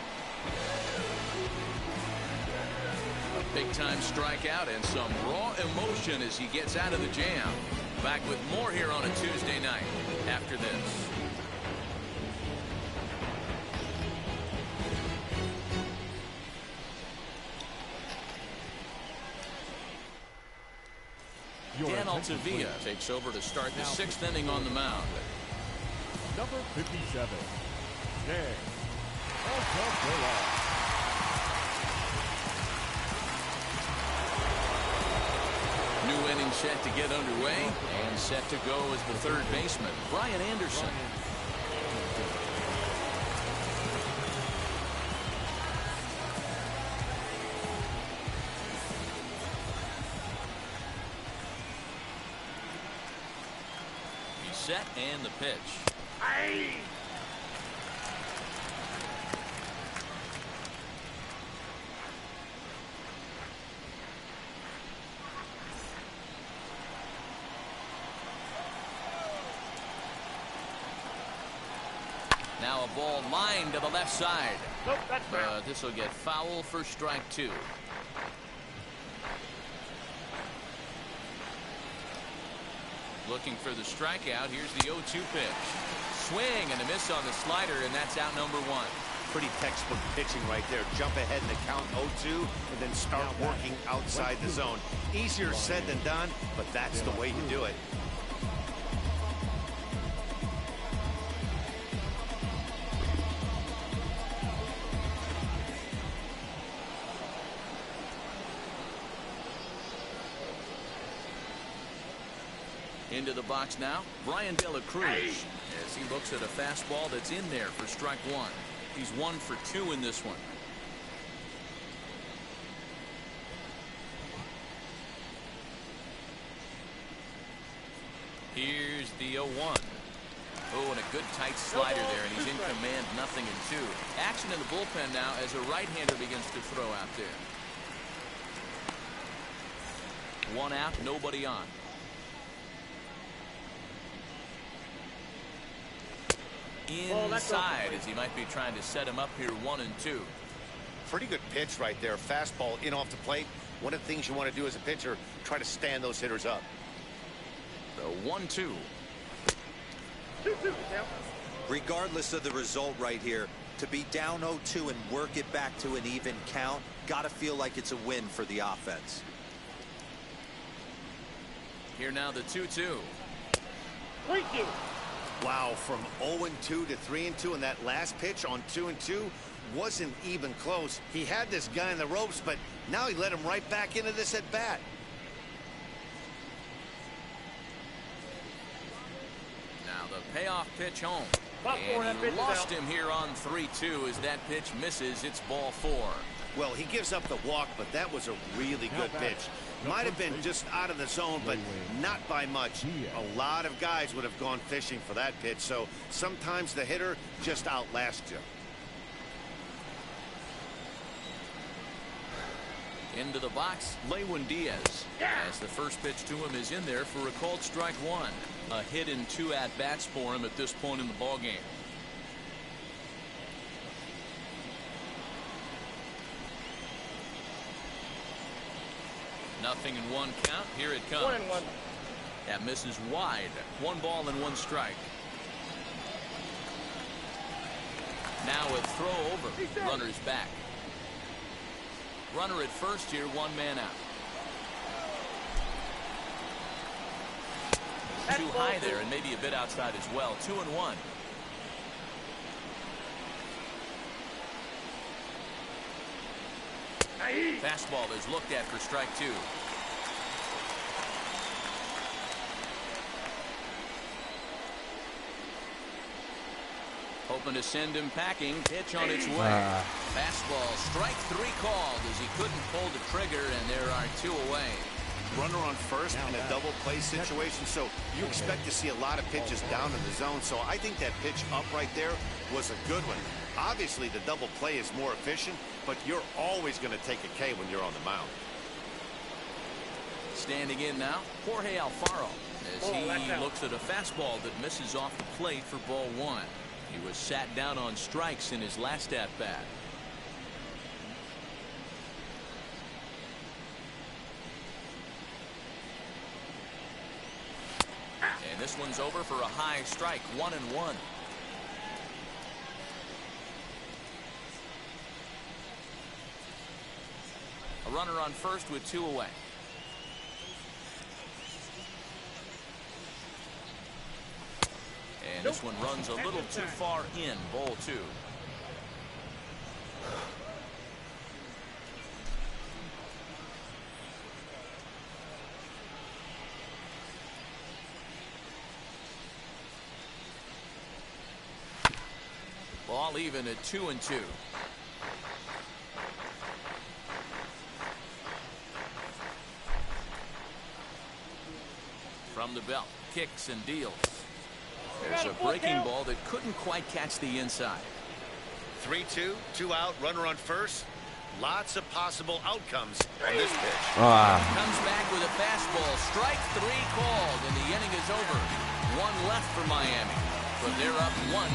A big-time strikeout and some raw emotion as he gets out of the jam. Back with more here on a Tuesday night after this. Dan Altavilla takes over to start the sixth inning on the mound.
Number 57, Dan Altavilla.
New inning set to get underway, and set to go as the third baseman, Brian Anderson. Set and the pitch. Aye. Now a ball lined to the left side.
Nope, that's
this will get foul for strike 2. Looking for the strikeout. Here's the 0-2 pitch. Swing and a miss on the slider, and that's out number 1.
Pretty textbook pitching right there. Jump ahead in the count 0-2 and then start working outside the zone. Easier said than done, but that's the way you do it.
Into the box now, Brian De La Cruz, as he looks at a fastball that's in there for strike 1. He's 1 for 2 in this one. Here's the 0-1. Oh, and a good tight slider there, and he's in command, 0-2. Action in the bullpen now as a right-hander begins to throw out there. 1 out, nobody on. Inside, as he might be trying to set him up here, 1-2.
Pretty good pitch right there. Fastball in off the plate. One of the things you want to do as a pitcher, try to stand those hitters up.
The 1-2.
Regardless of the result right here, to be down 0-2 and work it back to an even count, gotta feel like it's a win for the offense.
Here now the 2-2.
Thank you.
Wow, from 0-2 to 3-2, and that last pitch on 2-2 wasn't even close. He had this guy in the ropes, but now he let him right back into this at bat.
Now the payoff pitch home. And he lost him here on 3-2 as that pitch misses. It's ball 4.
Well, he gives up the walk, but that was a really good pitch. Might have been just out of the zone, but not by much. A lot of guys would have gone fishing for that pitch, so sometimes the hitter just outlasts you.
Into the box, Lewin Diaz. As the first pitch to him is in there for a called strike one. A hit and 2 at-bats for him at this point in the ballgame. Nothing in 1 count. Here it comes.
1-1.
That misses wide. 1 ball and 1 strike. Now a throw over. Runner's back. Runner at first here, 1 man out. Too high there and maybe a bit outside as well. 2-1. Fastball is looked at for strike 2. Hoping to send him packing. Pitch on its way. Fastball, strike 3 called as he couldn't pull the trigger, and there are 2 away.
Runner on first in a double play situation, so you expect to see a lot of pitches down in the zone. So I think that pitch up right there was a good one. Obviously, the double play is more efficient, but you're always going to take a K when you're on the mound.
Standing in now, Jorge Alfaro, as he looks at a fastball that misses off the plate for ball 1. He was sat down on strikes in his last at-bat. And this one's over for a high strike, 1-1. A runner on first with 2 away. And this one runs a little too far in, ball 2. Ball even at 2-2. From the belt, kicks and deals. There's a breaking ball that couldn't quite catch the inside.
3-2, 2 out, runner on first. Lots of possible outcomes on this pitch.
Comes back with a fastball. Strike 3 called, and the inning is over. 1 left for Miami, but they're up 1-0.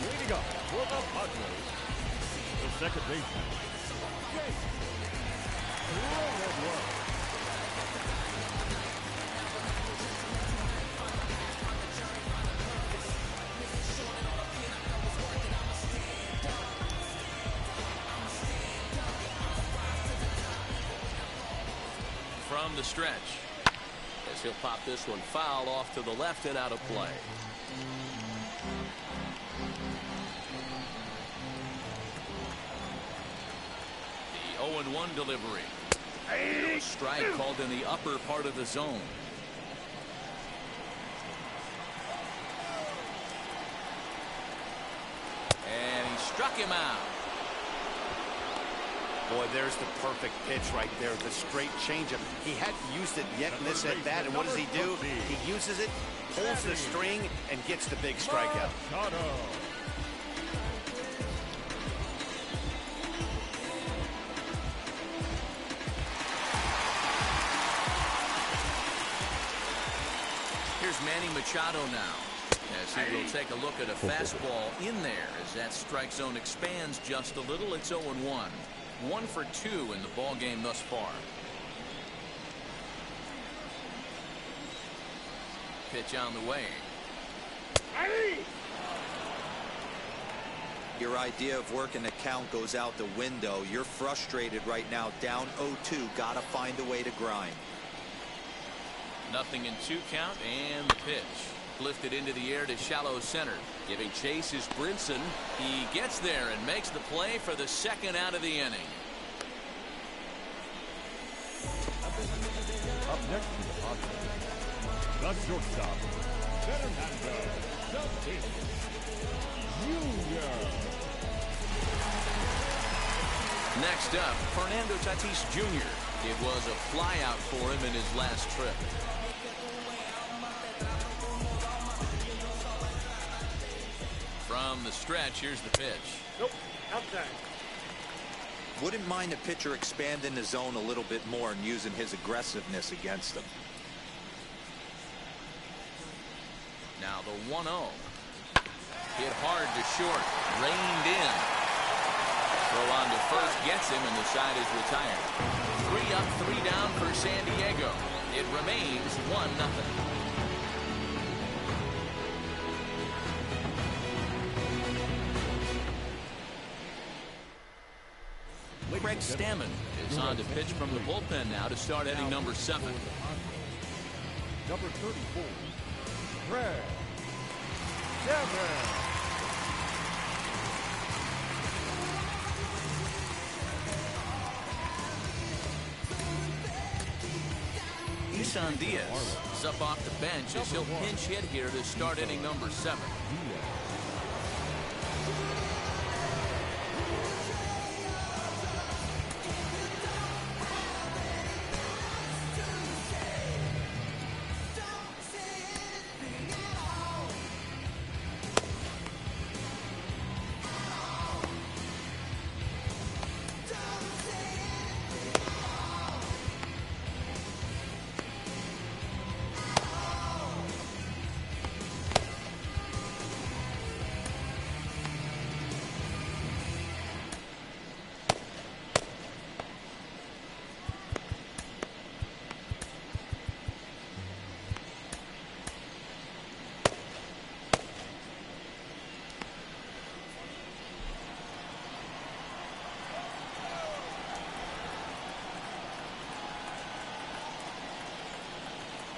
Leading up for the Padres, the second baseman.
From the stretch, as he'll pop this one foul off to the left and out of play. The 0-1 delivery. A strike called in the upper part of the zone. And he struck him out.
Boy, there's the perfect pitch right there. The straight changeup. He hadn't used it yet in this at bat, and what does he do? He uses it, pulls the string, and gets the big strikeout.
Here's Manny Machado now, as he will take a look at a fastball in there as that strike zone expands just a little. It's 0-1. 1 for 2 in the ball game thus far. Pitch on the way.
Your idea of working the count goes out the window. You're frustrated right now, down 0-2. Gotta find a way to grind.
Nothing in 2 count, and the pitch lifted into the air to shallow center. Giving chase is Brinson. He gets there and makes the play for the 2nd out of the inning.
Up next to the Padres, the shortstop, Fernando Tatis Jr.
Next up, Fernando Tatis Jr. It was a flyout for him in his last trip. From the stretch, here's the pitch.
Nope, outside.
Wouldn't mind a pitcher expanding the zone a little bit more and using his aggressiveness against them.
Now the 1-0. Hit hard to short. Reined in. Throw on to first gets him, and the side is retired. 3 up, 3 down for San Diego. It remains 1-0. Craig Stammen is on to pitch from the bullpen now to start inning number 7.
Number 34, Craig Stammen.
Isan Diaz is up off the bench as he'll pinch hit here to start inning number 7.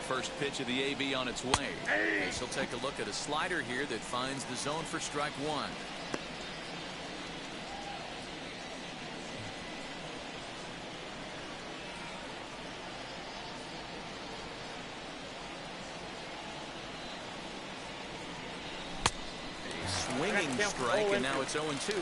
First pitch of the AB on its way. As he'll take a look at a slider here that finds the zone for strike 1. A swinging strike, and now it's 0-2.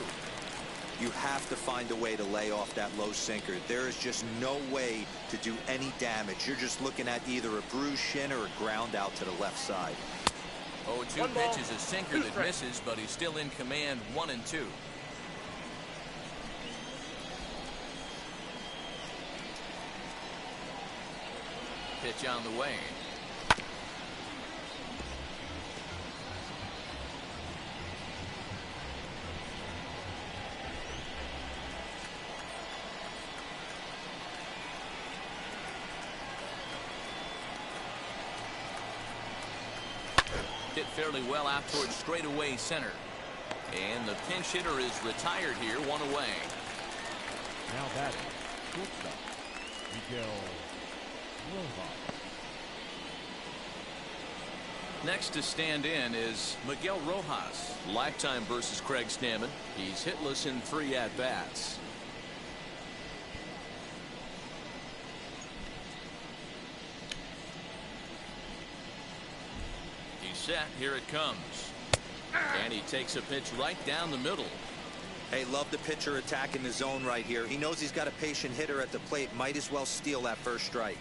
You have to find a way to lay off that low sinker. There is just no way to do any damage. You're just looking at either a bruised shin or a ground out to the left side.
0-2 pitch is a sinker that misses, but he's still in command. 1-2. Pitch on the way. Hit fairly well out towards straightaway center. And the pinch hitter is retired here, 1 away.
Now batting, shortstop, Miguel Rojas.
Next to stand in is Miguel Rojas. Lifetime versus Craig Stammen. He's hitless in 3 at-bats. Set, here it comes, and he takes a pitch right down the middle.
Hey, love the pitcher attacking the zone right here. He knows he's got a patient hitter at the plate. Might as well steal that first strike.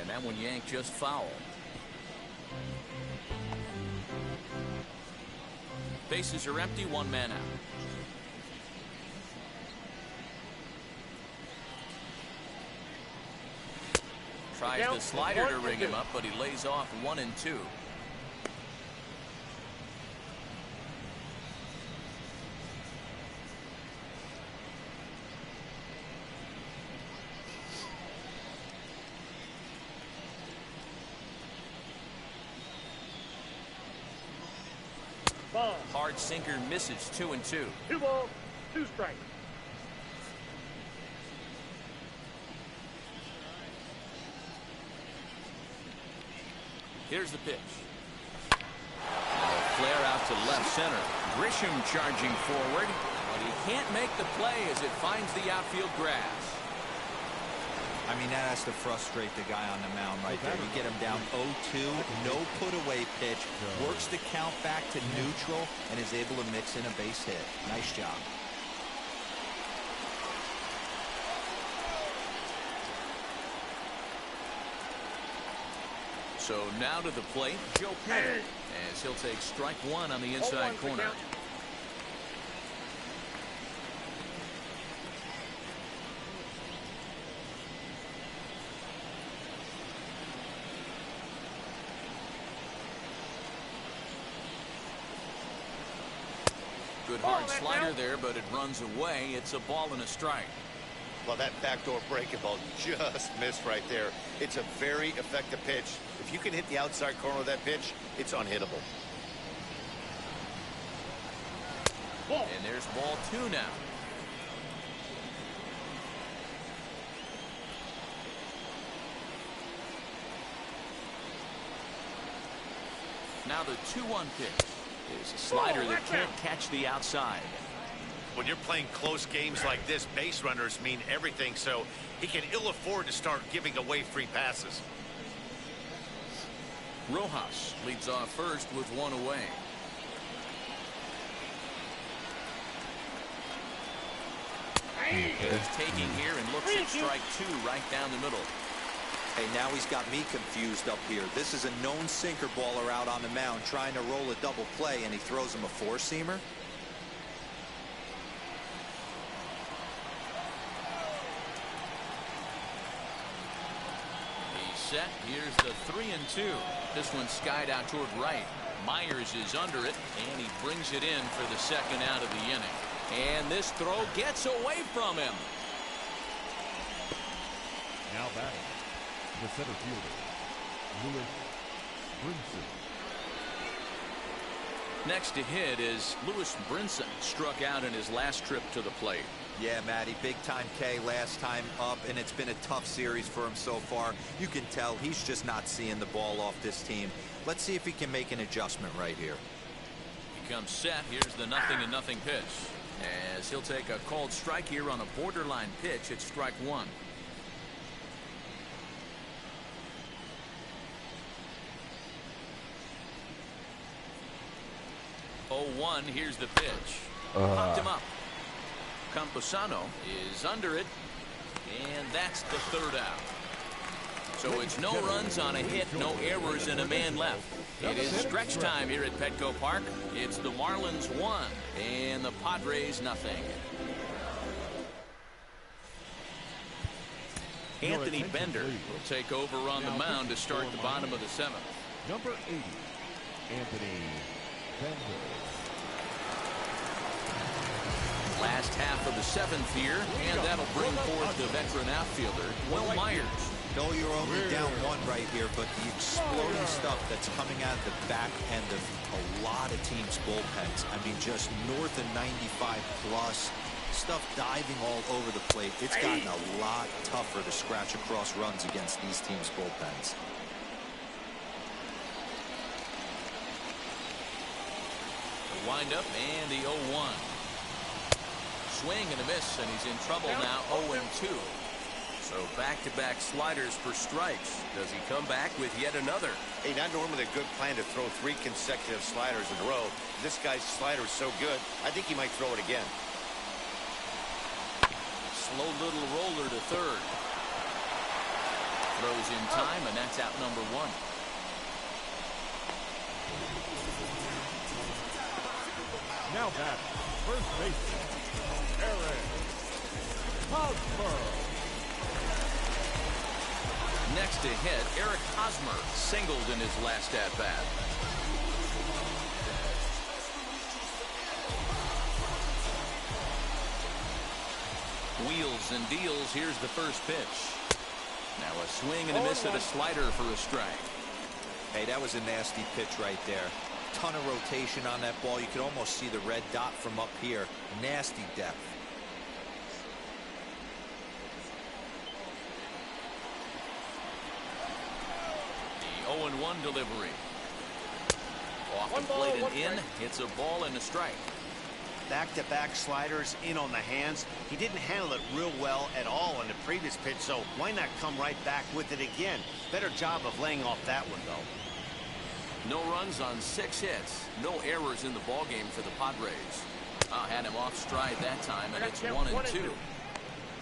And that one yanked just foul. Bases are empty, 1 man out. Tries the slider to ring him up, but he lays off 1-2.
Ball.
Hard sinker misses, 2-2.
2 balls, 2 strikes.
Here's the pitch. Flare out to left center. Grisham charging forward, but he can't make the play as it finds the outfield grass.
I mean, that has to frustrate the guy on the mound right there. You get him down 0-2, no put-away pitch, works the count back to neutral, and is able to mix in a base hit. Nice job.
So now to the plate, Joe Pettit, as he'll take strike one on the inside corner. Good hard slider there, but it runs away. It's a ball and a strike.
Well, that backdoor breaking ball just missed right there. It's a very effective pitch. If you can hit the outside corner of that pitch, it's unhittable.
And there's ball two now. Now the 2-1 pitch is a slider that can't catch the outside.
When you're playing close games like this, base runners mean everything, so he can ill afford to start giving away free passes.
Rojas leads off first with one away. He's taking here and looks at strike two right down the middle.
Hey, now he's got me confused up here. This is a known sinker baller out on the mound trying to roll a double play, and he throws him a four-seamer.
Set. Here's the 3-2. This one skied out toward right. Myers is under it, and he brings it in for the second out of the inning. And this throw gets away from him.
Now batting, the center fielder, Brinson.
Next to hit is Brinson, struck out in his last trip to the plate.
Yeah, Matty, big-time K last time up, and it's been a tough series for him so far. You can tell he's just not seeing the ball off this team. Let's see if he can make an adjustment right here.
He comes set. Here's the 0-0 pitch, as he'll take a called strike here on a borderline pitch at strike one. Oh, 1. Here's the pitch. Popped him up. Camposano is under it, and that's the third out. So it's no runs on a hit, no errors, and a man left. It is stretch time here at Petco Park. It's the Marlins 1 and the Padres nothing. Anthony Bender will take over on the mound to start the bottom of the seventh.
Number 80, Anthony Bender.
Last half of the seventh here, and that'll bring forth the veteran outfielder, Will Myers.
No, you're only down one right here, but the exploding stuff that's coming out of the back end of a lot of teams' bullpens. I mean, just north of 95 plus. Stuff diving all over the plate. It's gotten a lot tougher to scratch across runs against these teams' bullpens.
The windup and the 0-1. Swing and a miss, and he's in trouble now. 0-2. So back-to-back sliders for strikes. Does he come back with yet another?
Hey, not normally a good plan to throw 3 consecutive sliders in a row. This guy's slider is so good, I think he might throw it again.
Slow little roller to third. Throws in time, and that's out number 1.
Now back, first baseman, Eric Hosmer.
Next to hit, Eric Hosmer singled in his last at-bat. Wheels and deals. Here's the first pitch. Now a swing and a miss at a slider for a strike.
Hey, that was a nasty pitch right there. Ton of rotation on that ball. You could almost see the red dot from up here. Nasty depth.
The 0-1 delivery. Off the plate and in. It's a ball and a strike.
Back-to-back sliders in on the hands. He didn't handle it real well at all on the previous pitch, so why not come right back with it again? Better job of laying off that one, though.
No runs on 6 hits. No errors in the ballgame for the Padres. Had him off stride that time, and it's 1-2.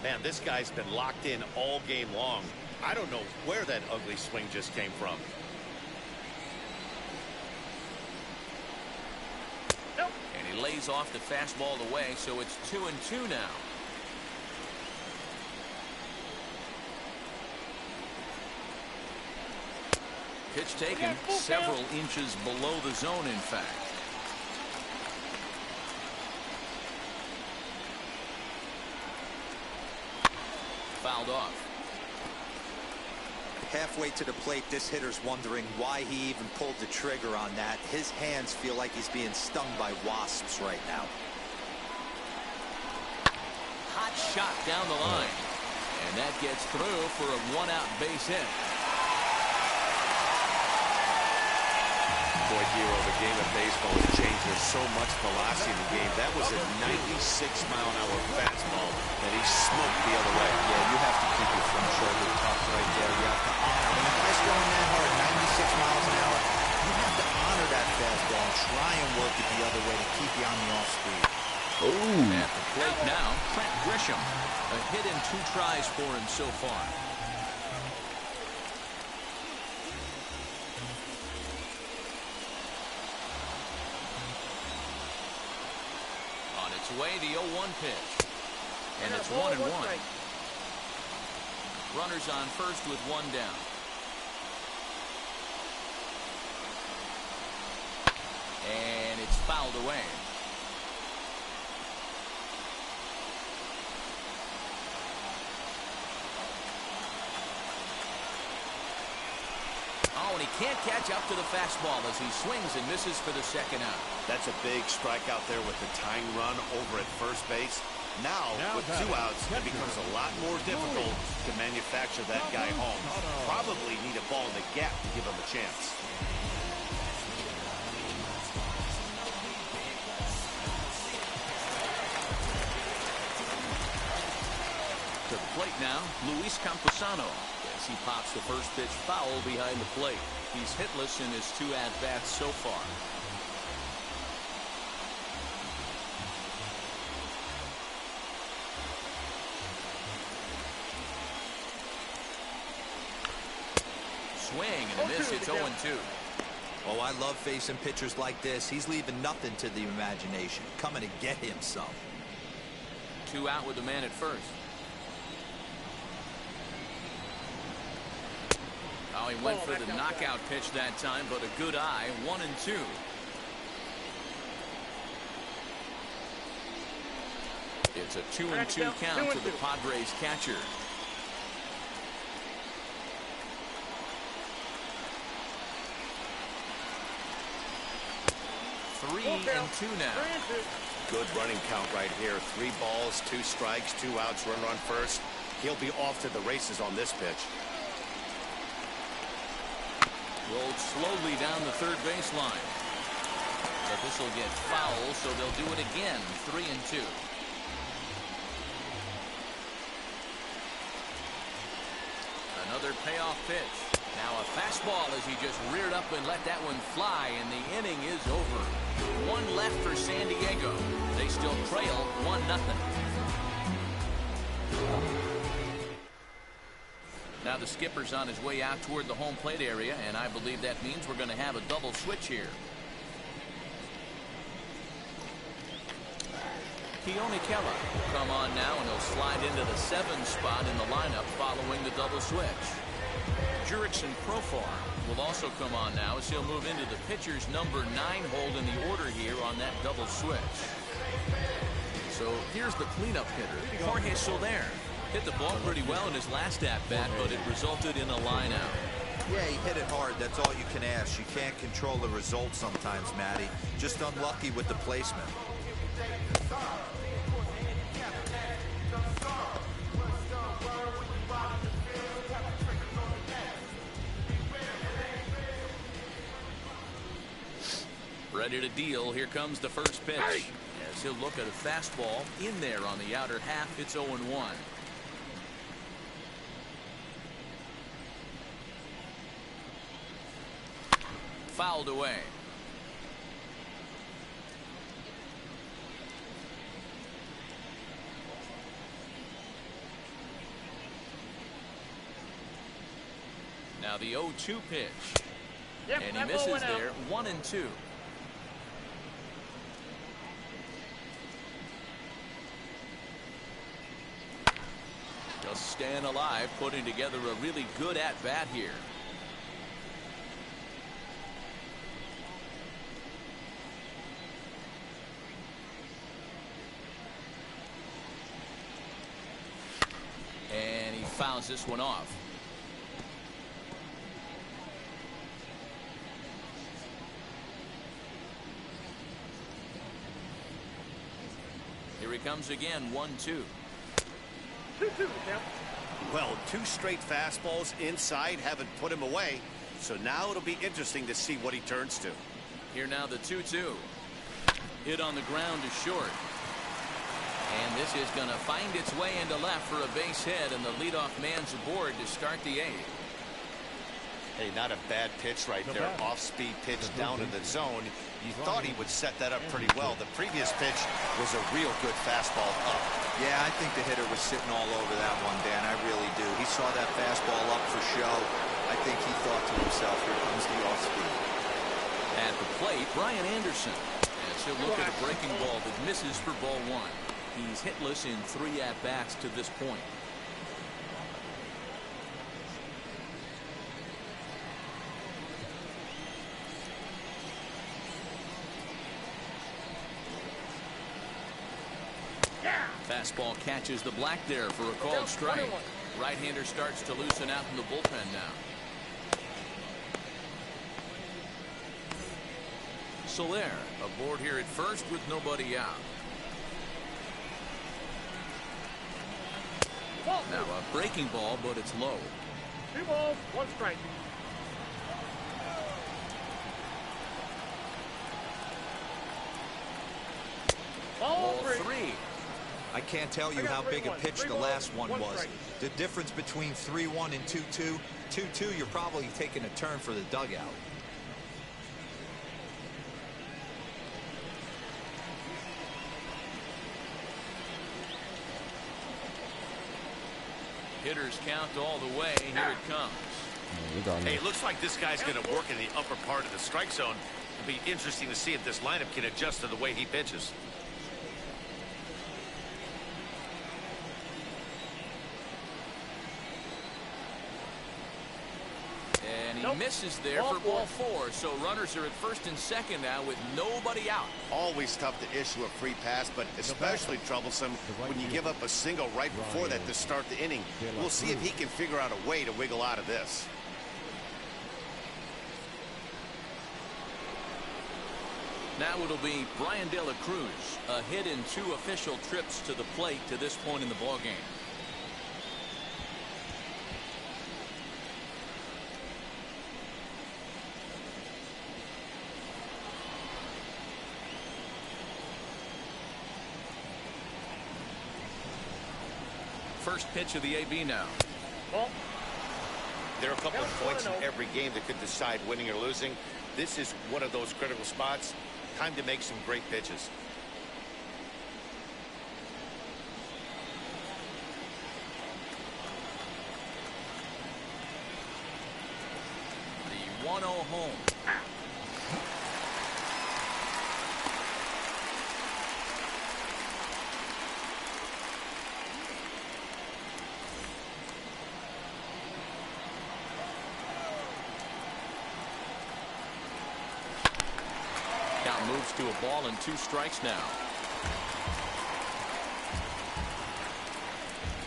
Man, this guy's been locked in all game long. I don't know where that ugly swing just came from.
And he lays off the fastball away, so it's 2-2 now. Pitch taken several inches below the zone, in fact. Fouled off.
Halfway to the plate, this hitter's wondering why he even pulled the trigger on that. His hands feel like he's being stung by wasps right now.
Hot shot down the line. And that gets through for a 1-out base hit.
Boy, Hero, the game of baseball has changed. There's so much velocity in the game. That was a 96-mile-an-hour fastball that he smoked the other way.
Yeah, you have to keep your front shoulder tucked right there. You have to honor. When the guy's going that hard, 96 miles an hour, you have to honor that fastball and try and work it the other way to keep you on the off speed.
At the plate now, Trent Grisham. A hit in 2 tries for him so far. Way the 0-1 pitch, and it's 1-1. Runners on first with 1 down. And it's fouled away. Oh, and he can't catch up to the fastball as he swings and misses for the 2nd out.
That's a big strikeout there with the tying run over at first base. Now with 2 outs, it becomes a lot more difficult to manufacture that guy home. Probably need a ball in the gap to give him a chance.
To the plate now, Luis Camposano. As he pops the first pitch foul behind the plate. He's hitless in his 2 at-bats so far. Swing and a miss. It's 0-2.
Oh, I love facing pitchers like this. He's leaving nothing to the imagination. Coming to get him some.
2 out with the man at first. Oh, he went for the knockout pitch that time, but a good eye. 1-2. It's a 2-2 count to the Padres catcher. Three and 2 now.
Good running count right here. 3 balls, 2 strikes, 2 outs, runner on first. He'll be off to the races on this pitch.
Rolled slowly down the 3rd baseline. But this will get foul, so they'll do it again. 3-2. Another payoff pitch. Now a fastball as he just reared up and let that one fly, and the inning is over. 1 left for San Diego. They still trail 1-0. Now the skipper's on his way out toward the home plate area, and I believe that means we're going to have a double switch here. Keone Kela will come on now, and he'll slide into the 7 spot in the lineup following the double switch. Jurickson Profar will also come on now as he'll move into the pitcher's number 9 hold in the order here on that double switch. So here's the cleanup hitter, Jorge Soler. Hit the ball pretty well in his last at-bat, but it resulted in a line out.
Yeah, he hit it hard. That's all you can ask. You can't control the result sometimes, Matty. Just unlucky with the placement.
Ready to deal. Here comes the first pitch. As as he'll look at a fastball in there on the outer half. It's 0-1. Fouled away. Now the 0-2 pitch.
Yep,
And he
that ball
misses
went out.
there. 1-2. Just staying alive, putting together a really good at-bat here. And he fouls this one off. Here he comes again, 1-2.
2-2 the count.
Well, 2 straight fastballs inside haven't put him away. So now it'll be interesting to see what he turns to.
Here now the 2-2. Hit on the ground is short. And this is going to find its way into left for a base hit, and the leadoff man's aboard to start the 8th.
Hey, not a bad pitch right there. Off-speed pitch down in the zone. You thought he would set that up pretty well. The previous pitch was a real good fastball up.
Yeah, I think the hitter was sitting all over that one, Dan. I really do. He saw that fastball up for show. I think he thought to himself, here comes the off-speed.
At the plate, Brian Anderson. As he'll look at a breaking ball that misses for ball 1. He's hitless in 3 at-bats to this point. Fastball catches the black there for a called strike. Right-hander starts to loosen out in the bullpen now. Soler aboard here at first with nobody out. Now a breaking ball, but it's low.
2 balls, 1 strike. Ball 3.
I can't tell you how big a pitch the last one was. The difference between 3-1 and 2-2. 2-2, you're probably taking a turn for the dugout.
Hitters count all the way. Here it comes.
Hey, it looks like this guy's going to work in the upper part of the strike zone. It'll be interesting to see if this lineup can adjust to the way he pitches.
And he misses there for ball 4. So runners are at first and second now with nobody out.
Always tough to issue a free pass, but especially troublesome when you give up a single right before that to start the inning. We'll see if he can figure out a way to wiggle out of this.
Now it'll be Brian De La Cruz, a hit in 2 official trips to the plate to this point in the ballgame. First pitch of the AB now.
Ball.
There are a couple of points in every game that could decide winning or losing. This is one of those critical spots. Time to make some great pitches.
The 1-0 home. Count moves to a ball and 2 strikes now.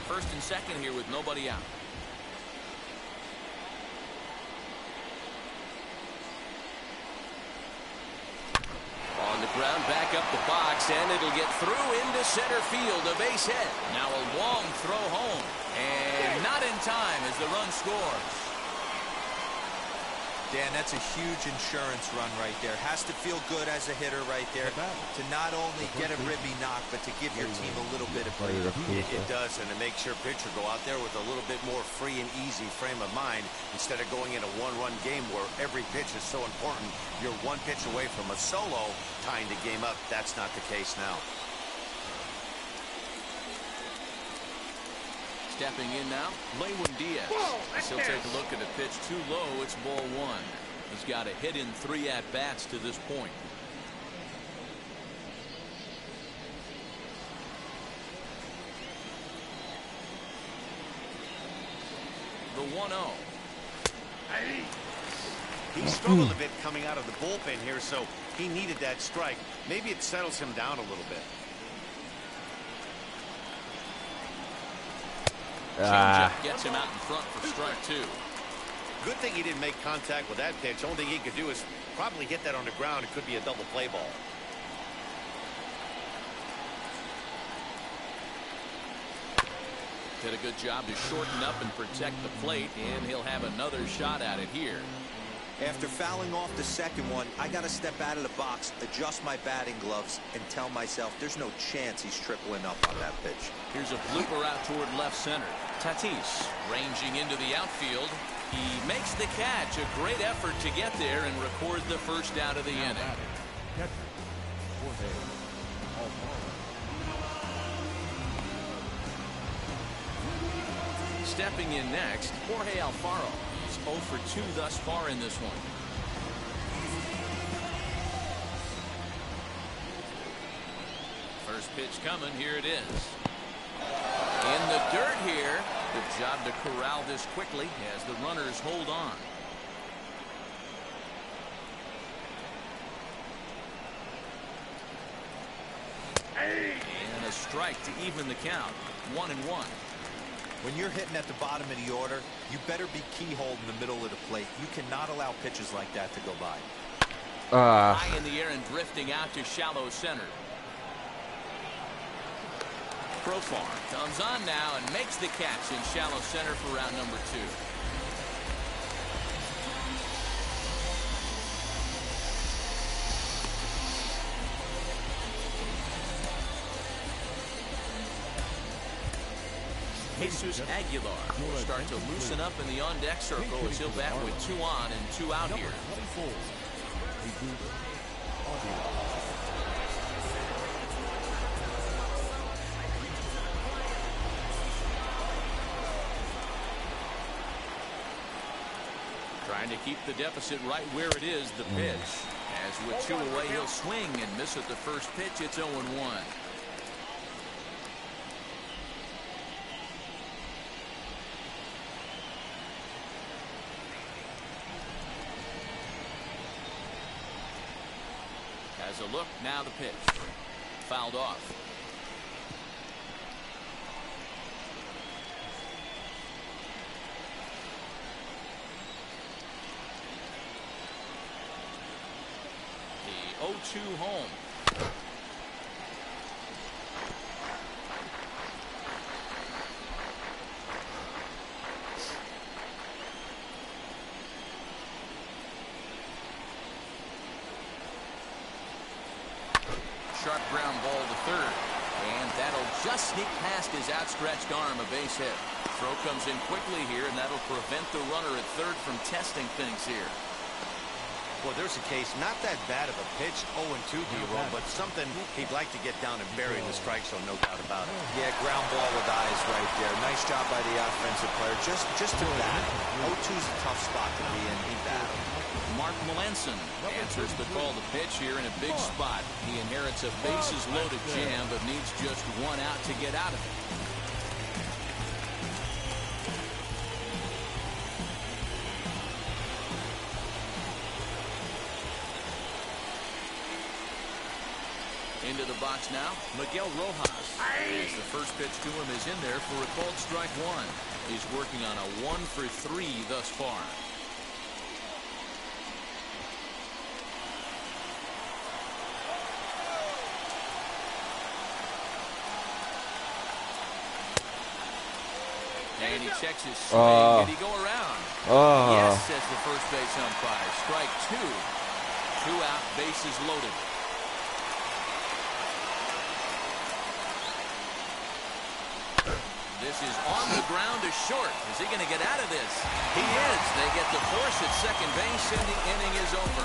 First and second here with nobody out. On the ground, back up the box, and it'll get through into center field. A base hit. Now a long throw home. And not in time as the run scores.
Dan, that's a huge insurance run right there. Has to feel good as a hitter right there to not only get a ribby knock, but to give your team a little bit of breathing.
It does, and it makes your pitcher go out there with a little bit more free and easy frame of mind instead of going in a one-run game where every pitch is so important. You're one pitch away from a solo tying the game up. That's not the case now.
Stepping in now, Diaz. He'll take a look at a pitch too low. It's ball one. He's got a hit in 3 at-bats to this point. The 1-0.
He struggled a bit coming out of the bullpen here, so he needed that strike. Maybe it settles him down a little bit.
Changeup gets him out in front for strike 2.
Good thing he didn't make contact with that pitch. Only thing he could do is probably hit that on the ground. It could be a double play ball.
Did a good job to shorten up and protect the plate, and he'll have another shot at it here.
After fouling off the second one, I got to step out of the box, adjust my batting gloves, and tell myself there's no chance he's tripling up on that pitch.
Here's a blooper out toward left center. Tatis ranging into the outfield. He makes the catch. A great effort to get there and record the first out of the inning. Stepping in next, Jorge Alfaro. He's 0 for 2 thus far in this one. First pitch coming. Here it is. In the dirt here. Good job to corral this quickly as the runners hold on. And a strike to even the count. 1-1.
When you're hitting at the bottom of the order, you better be keyhole in the middle of the plate. You cannot allow pitches like that to go by.
High in the air and drifting out to shallow center. Profar comes on now and makes the catch in shallow center for round number 2. Jesus Aguilar will start to loosen up in the on-deck circle as he'll bat with 2 on and 2 out here. Trying to keep the deficit right where it is, the pitch. As with 2 away, he'll swing and miss at the first pitch. It's 0-1. As a look, now the pitch. Fouled off. The 0-2 home. Sharp ground ball to third. And that'll just sneak past his outstretched arm, a base hit. Throw comes in quickly here, and that'll prevent the runner at third from testing things here.
Well, there's a case, not that bad of a pitch, 0-2 D-roll, but something he'd like to get down and bury the strike zone, no doubt about it.
Yeah, ground ball with eyes right there. Nice job by the offensive player. Just to bat. 0-2's a tough spot to be in. He battled.
Mark Melanson answers the call to pitch here in a big spot. He inherits a bases-loaded jam, but needs just 1 out to get out of it. Into the box now, Miguel Rojas. As the first pitch to him is in there for a called strike 1. He's working on a 1 for 3 thus far. And he checks his swing. Did he go around? Yes, says the first base umpire. Strike two. 2 out, bases loaded. This is on the ground to short. Is he going to get out of this? He is. They get the force at second base, and the inning is over.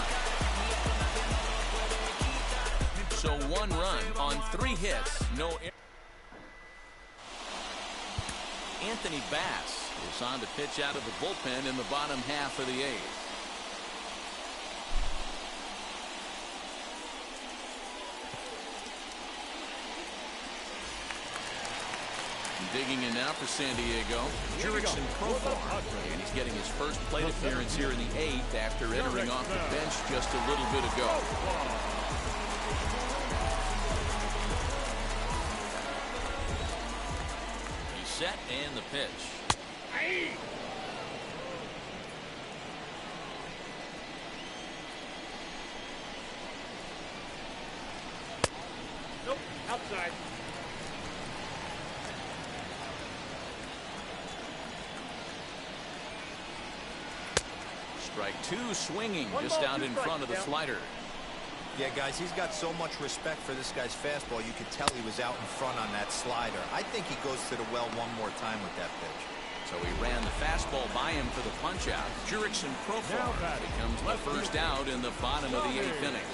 So 1 run on 3 hits. No. Anthony Bass is on to pitch out of the bullpen in the bottom half of the 8th. Digging in now for San Diego, Jurickson Profar, and he's getting his first plate appearance here in the 8th after entering off the bench just a little bit ago. He's set and the pitch.
Nope, outside.
Strike 2, swinging just out in front of the slider.
Yeah, guys, he's got so much respect for this guy's fastball. You could tell he was out in front on that slider. I think he goes to the well one more time with that pitch.
So he ran the fastball by him for the punch-out. Jurickson Profar becomes the first out in the bottom of the 8th inning.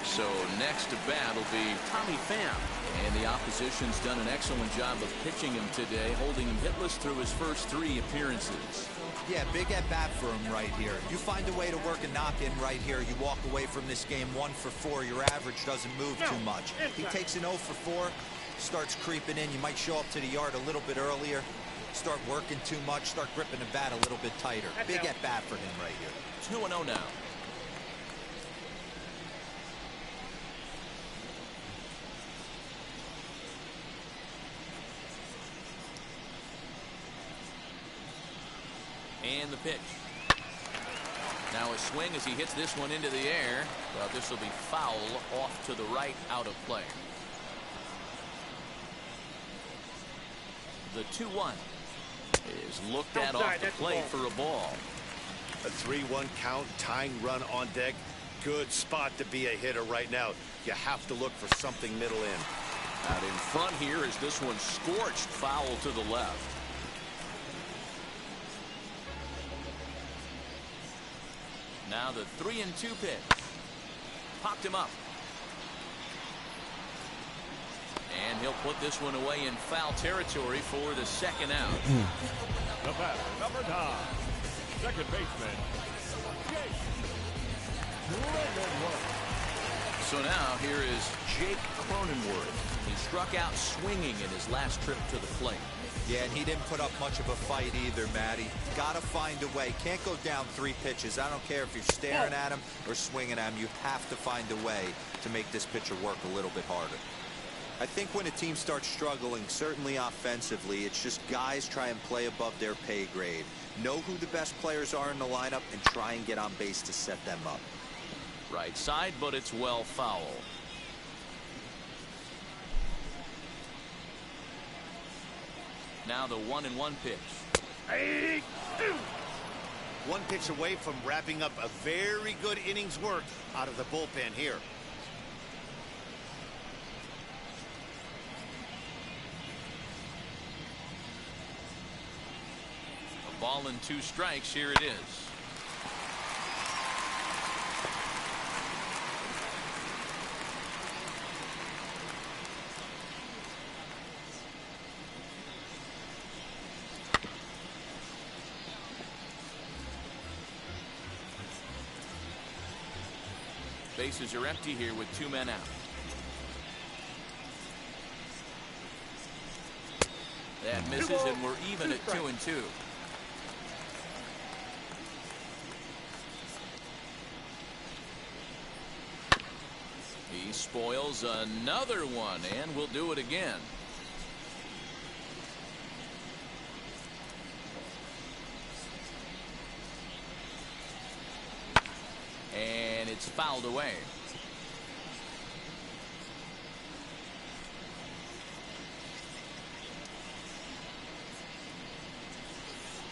So next to bat will be Tommy Pham. And the opposition's done an excellent job of pitching him today, holding him hitless through his first 3 appearances.
Yeah, big at bat for him right here. You find a way to work a knock in right here. You walk away from this game 1 for 4. Your average doesn't move too much. He takes an 0 for 4, starts creeping in. You might show up to the yard a little bit earlier, start working too much, start gripping the bat a little bit tighter. Big at bat for him right here.
2-0 now. And the pitch. Now a swing as he hits this one into the air. Well, this will be foul off to the right, out of play. The 2-1 is looked at off the plate for a ball.
A 3-1 count, tying run on deck. Good spot to be a hitter right now. You have to look for something middle in.
Out in front here is this one scorched foul to the left. Now the 3-2 pitch. Popped him up. And he'll put this one away in foul territory for the second out.
The batter, number 9, second baseman, Jake.
So now here is Jake Cronenworth. He struck out swinging in his last trip to the plate.
Yeah, and he didn't put up much of a fight either, Matty. Gotta find a way. Can't go down 3 pitches. I don't care if you're staring at him or swinging at him. You have to find a way to make this pitcher work a little bit harder. I think when a team starts struggling, certainly offensively, it's just guys try and play above their pay grade. Know who the best players are in the lineup and try and get on base to set them up.
Right side, but it's well foul. Now the 1-1 pitch.
1 pitch away from wrapping up a very good innings work out of the bullpen here.
A ball and 2 strikes. Here it is. Bases are empty here with 2 men out. That misses, and we're even at 2-2. He spoils another one, and we'll do it again. And it's fouled away.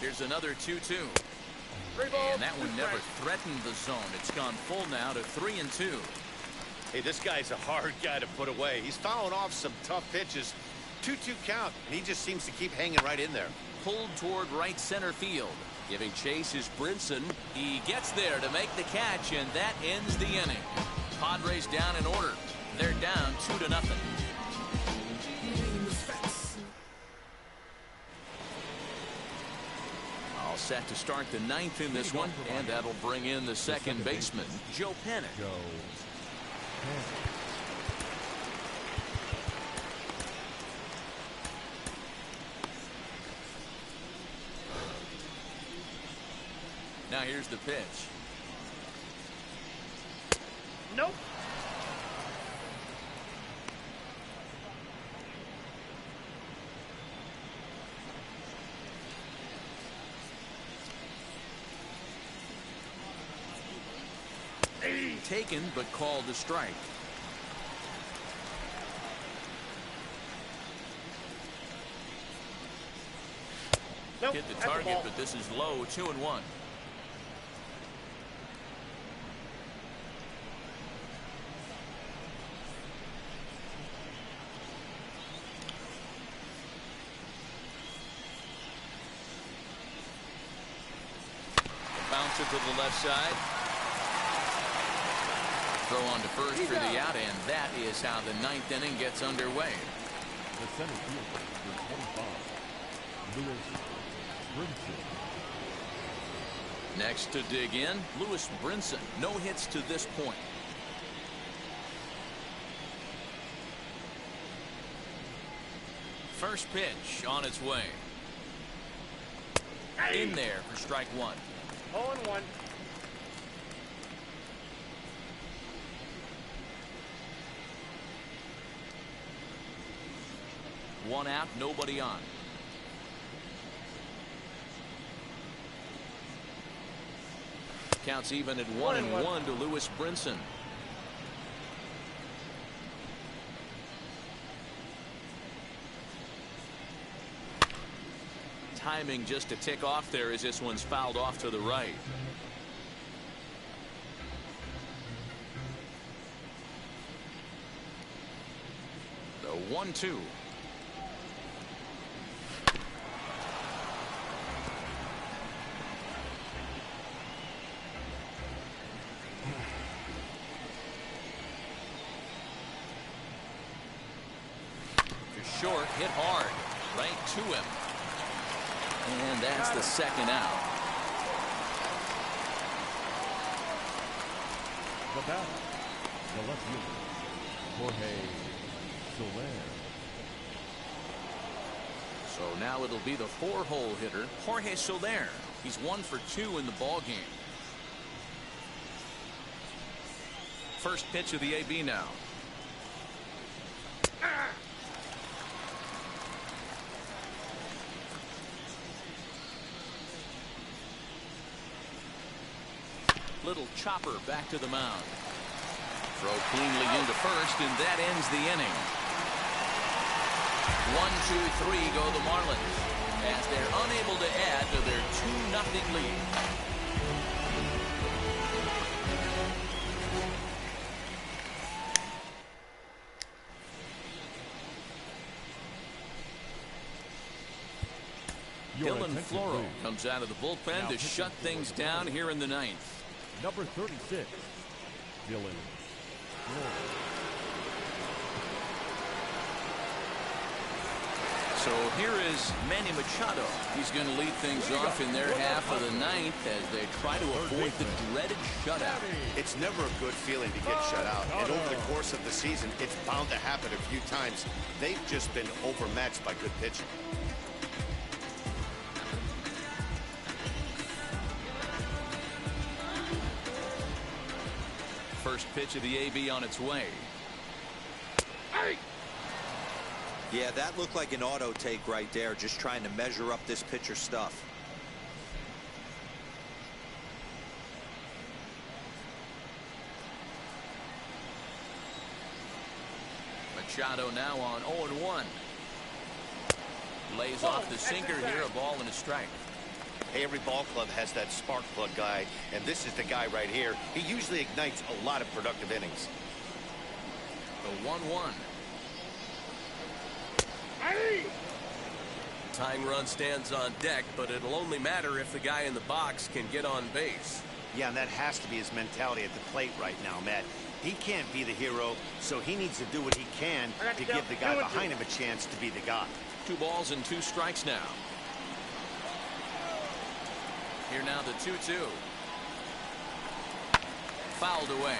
Here's another 2-2.
Balls,
And that one never
strikes.
threatened the zone. It's gone full now to 3-2.
Hey, this guy's a hard guy to put away. He's fouling off some tough pitches. 2-2 count, and he just seems to keep hanging right in there.
Pulled toward right center field. Giving chase is Brinson. He gets there to make the catch, and that ends the inning. Padres down in order. They're down 2-0. All set to start the ninth in this one, and that'll bring in the second baseman, Joe Panic. Now here's the pitch.
Nope.
Taken, but called a strike.
Nope.
Hit the
That's a
target,
ball.
but this is low, 2-1. Bounce it to the left side. Throw on to first for the out, and that is how the ninth inning gets underway.
The center fielder, number 25, Brinson.
Next to dig in, Brinson. No hits to this point. First pitch on its way. In there for strike one.
0-1.
One out, nobody on. Counts even at 1-1 to Brinson. Timing just to tick off there as this one's fouled off to the right. The 1-2. Short, hit hard, right to him. And that's the second out.
The batter, the left fielder, Jorge Soler.
So now it'll be the four-hole hitter, Jorge Soler. He's 1 for 2 in the ball game. First pitch of the AB now. Little chopper back to the mound. Throw cleanly into first, and that ends the inning. 1-2-3 go the Marlins as they're unable to add to their 2-0 lead. Dylan Floro comes out of the bullpen to shut things down here in the ninth.
Number 36, Dylan Floro.
So here is Manny Machado. He's going to lead things off in their half of the ninth as they try to avoid the dreaded shutout.
It's never a good feeling to get shut out, and over the course of the season, it's bound to happen a few times. They've just been overmatched by good pitching.
First pitch of the AB on its way.
Yeah, that looked like an auto take right there, just trying to measure up this pitcher stuff.
Machado now on 0-1. Lays off the sinker here, a ball and a strike.
Hey, every ball club has that spark plug guy, and this is the guy right here. He usually ignites a lot of productive innings.
The 1-1. Tying run stands on deck, but it'll only matter if the guy in the box can get on base.
Yeah, and that has to be his mentality at the plate right now, Matt. He can't be the hero, so he needs to do what he can to give the guy behind him a chance to be the guy.
2 balls and 2 strikes now. Here now the 2-2. Fouled away.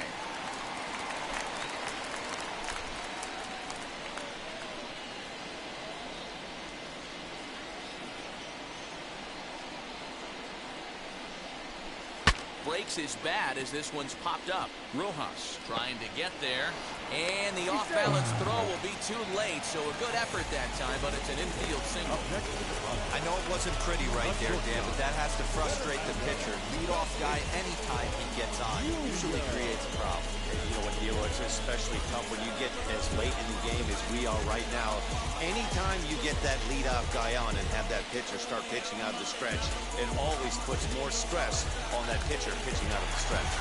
Breaks his bat as this one's popped up. Rojas trying to get there, and the off-balance throw will be too late, so a good effort that time, but it's an infield single.
I know it wasn't pretty right there, Dan, but that has to frustrate the pitcher. Lead-off guy, anytime he gets on, usually creates a problem.
You know what, Hilo, it's especially tough when you get as late in the game as we are right now. Anytime you get that leadoff guy on and have that pitcher start pitching out the stretch, it always puts more stress on that pitcher pitching out of the stretch.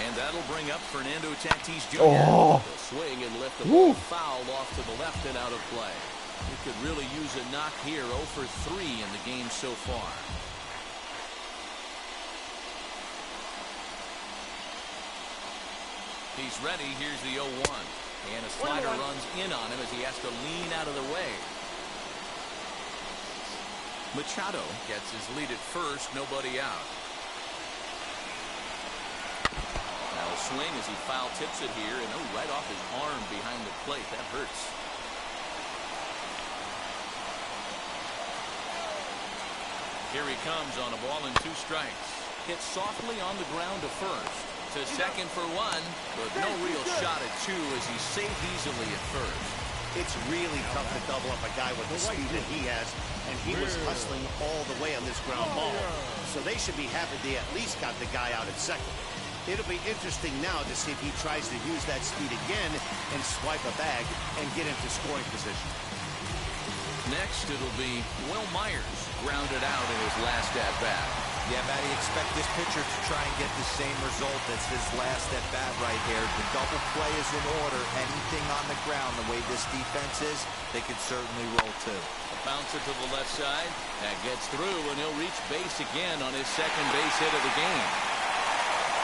And that'll bring up Fernando Tatis Jr. He'll swing and lift the ball foul off to the left and out of play. He could really use a knock here. 0 for 3 in the game so far. He's ready. Here's the 0-1. And a slider runs in on him as he has to lean out of the way. Machado gets his lead at first. Nobody out. Now a swing as he foul tips it here. And right off his arm behind the plate. That hurts. Here he comes on a ball and 2 strikes. Hits softly on the ground to first. To second for 1, but no real shot at 2 as he's saved easily at first.
It's really tough to double up a guy with the speed that he has, and he was hustling all the way on this ground ball. So they should be happy they at least got the guy out at second. It'll be interesting now to see if he tries to use that speed again and swipe a bag and get into scoring position.
Next, it'll be Will Myers, grounded out in his last at-bat.
Yeah, Matty, expect this pitcher to try and get the same result as his last at-bat right here. The double play is in order. Anything on the ground, the way this defense is, they could certainly roll too.
Bounce it to the left side. That gets through, and he'll reach base again on his second base hit of the game.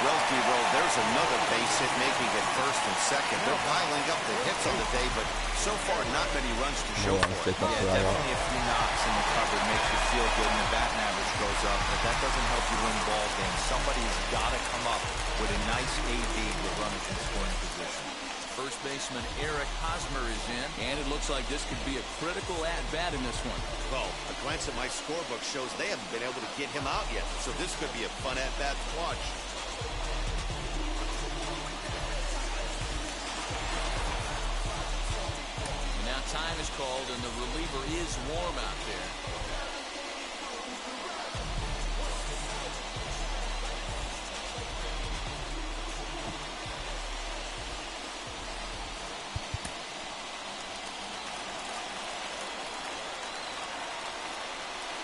Well, D-Roll, there's another base hit making it first and second. They're piling up the hits on the day, but so far not many runs to show for it.
Yeah, definitely a few knocks in the cover makes you feel good, and the batting average goes up, but that doesn't help you win ball games. Somebody's got to come up with a nice AB with runners in scoring position.
First baseman Eric Hosmer is in, and it looks like this could be a critical at-bat in this one.
Well, a glance at my scorebook shows they haven't been able to get him out yet, so this could be a fun at-bat to watch.
Now time is called, and the reliever is warm out there.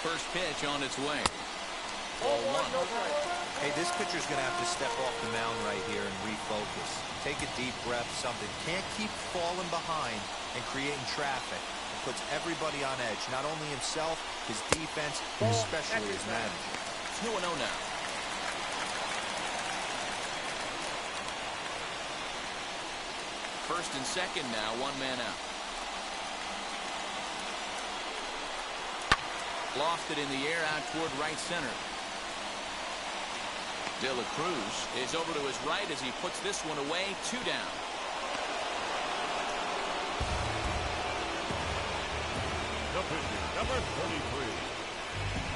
First pitch on its way. Ball 1.
Hey, this pitcher's going to have to step off the mound right here and refocus. Take a deep breath, something. Can't keep falling behind and creating traffic. It puts everybody on edge, not only himself, his defense, especially his manager.
2-0 now. First and second now, 1 man out. Lofted in the air out toward right center. Cruz is over to his right as he puts this one away. 2 down.
The pitcher, number 33.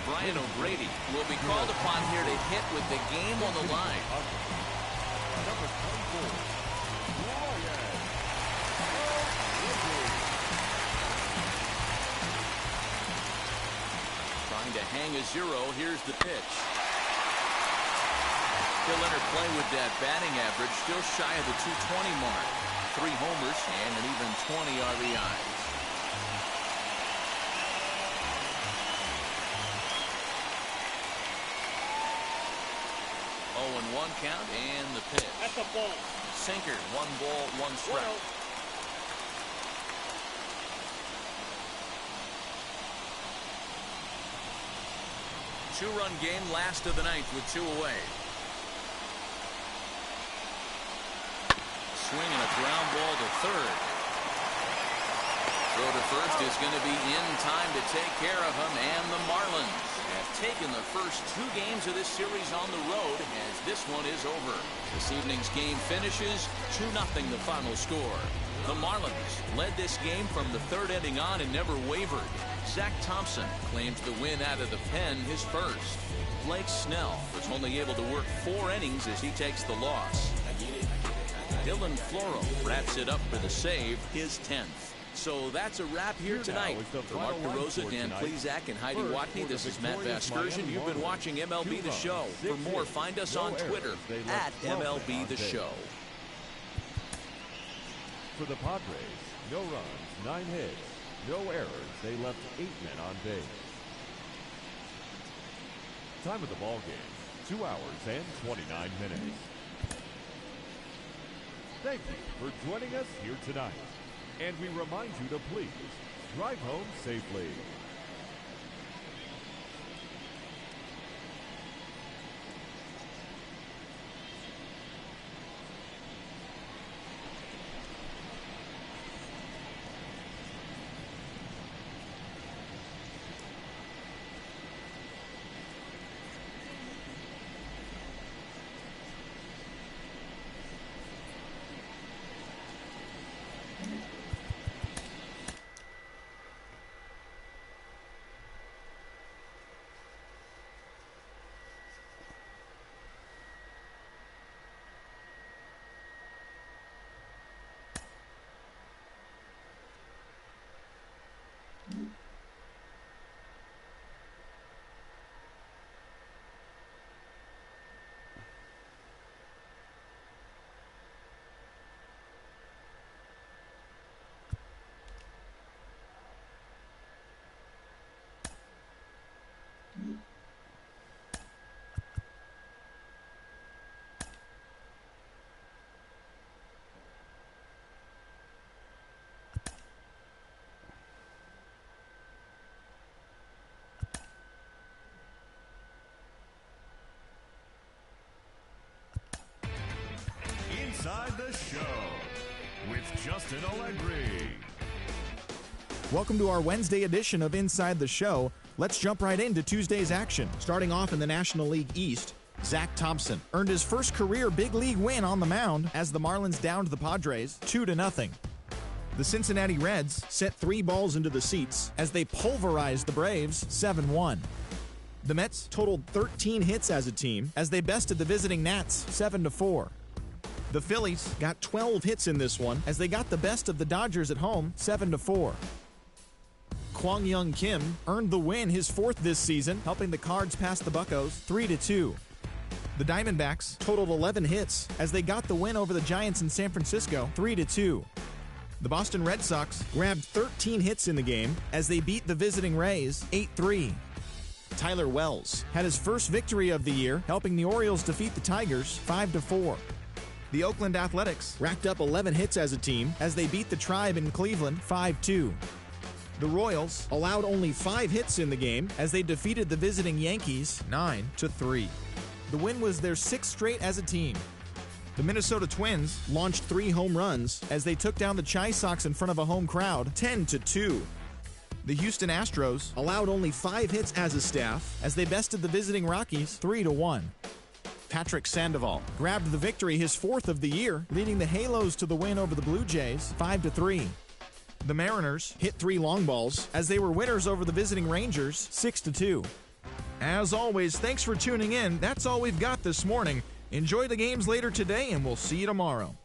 Brian O'Grady will be called upon here to hit with the game on the line.
Number 24.
Trying to hang a 0. Here's the pitch. He'll interplay with that batting average, still shy of the 220 mark. 3 homers and an even 20 RBIs. 1 count and the pitch.
That's a ball.
Sinker, 1 ball, 1 strike. 2-run game, last of the 9th with 2 away. Swinging a ground ball to third. Throw to first is going to be in time to take care of him, and the Marlins have taken the first 2 games of this series on the road as this one is over. This evening's game finishes 2-0 the final score. The Marlins led this game from the 3rd inning on and never wavered. Zach Thompson claims the win out of the pen, his first. Blake Snell was only able to work 4 innings as he takes the loss. Dylan Floro wraps it up for the save, his 10th. So that's a wrap here tonight. For Mark DeRosa, Dan Plezak, and Heidi Watney, this is Matt Vasgersian. You've been watching MLB The Show. For more, find us on Twitter at MLB The Show.
For the Padres, no runs, 9 hits, no errors. They left 8 men on base. Time of the ball game, 2 hours and 29 minutes. Thank you for joining us here tonight. And we remind you to please drive home safely. Inside the Show with Justin Allegri.
Welcome to our Wednesday edition of Inside the Show. Let's jump right into Tuesday's action. Starting off in the National League East, Zach Thompson earned his first career big league win on the mound as the Marlins downed the Padres 2-0. The Cincinnati Reds sent 3 balls into the seats as they pulverized the Braves 7-1. The Mets totaled 13 hits as a team as they bested the visiting Nats 7-4. The Phillies got 12 hits in this one as they got the best of the Dodgers at home 7-4. Kwang Young Kim earned the win, his 4th this season, helping the Cards pass the Buccos 3-2. The Diamondbacks totaled 11 hits as they got the win over the Giants in San Francisco 3-2. The Boston Red Sox grabbed 13 hits in the game as they beat the visiting Rays 8-3. Tyler Wells had his first victory of the year, helping the Orioles defeat the Tigers 5-4. The Oakland Athletics racked up 11 hits as a team as they beat the Tribe in Cleveland 5-2. The Royals allowed only 5 hits in the game as they defeated the visiting Yankees 9-3. The win was their 6th straight as a team. The Minnesota Twins launched 3 home runs as they took down the Chi Sox in front of a home crowd 10-2. The Houston Astros allowed only 5 hits as a staff as they bested the visiting Rockies 3-1. Patrick Sandoval grabbed the victory, his 4th of the year, leading the Halos to the win over the Blue Jays 5-3. The Mariners hit 3 long balls as they were winners over the visiting Rangers 6-2. As always, thanks for tuning in. That's all we've got this morning. Enjoy the games later today, and we'll see you tomorrow.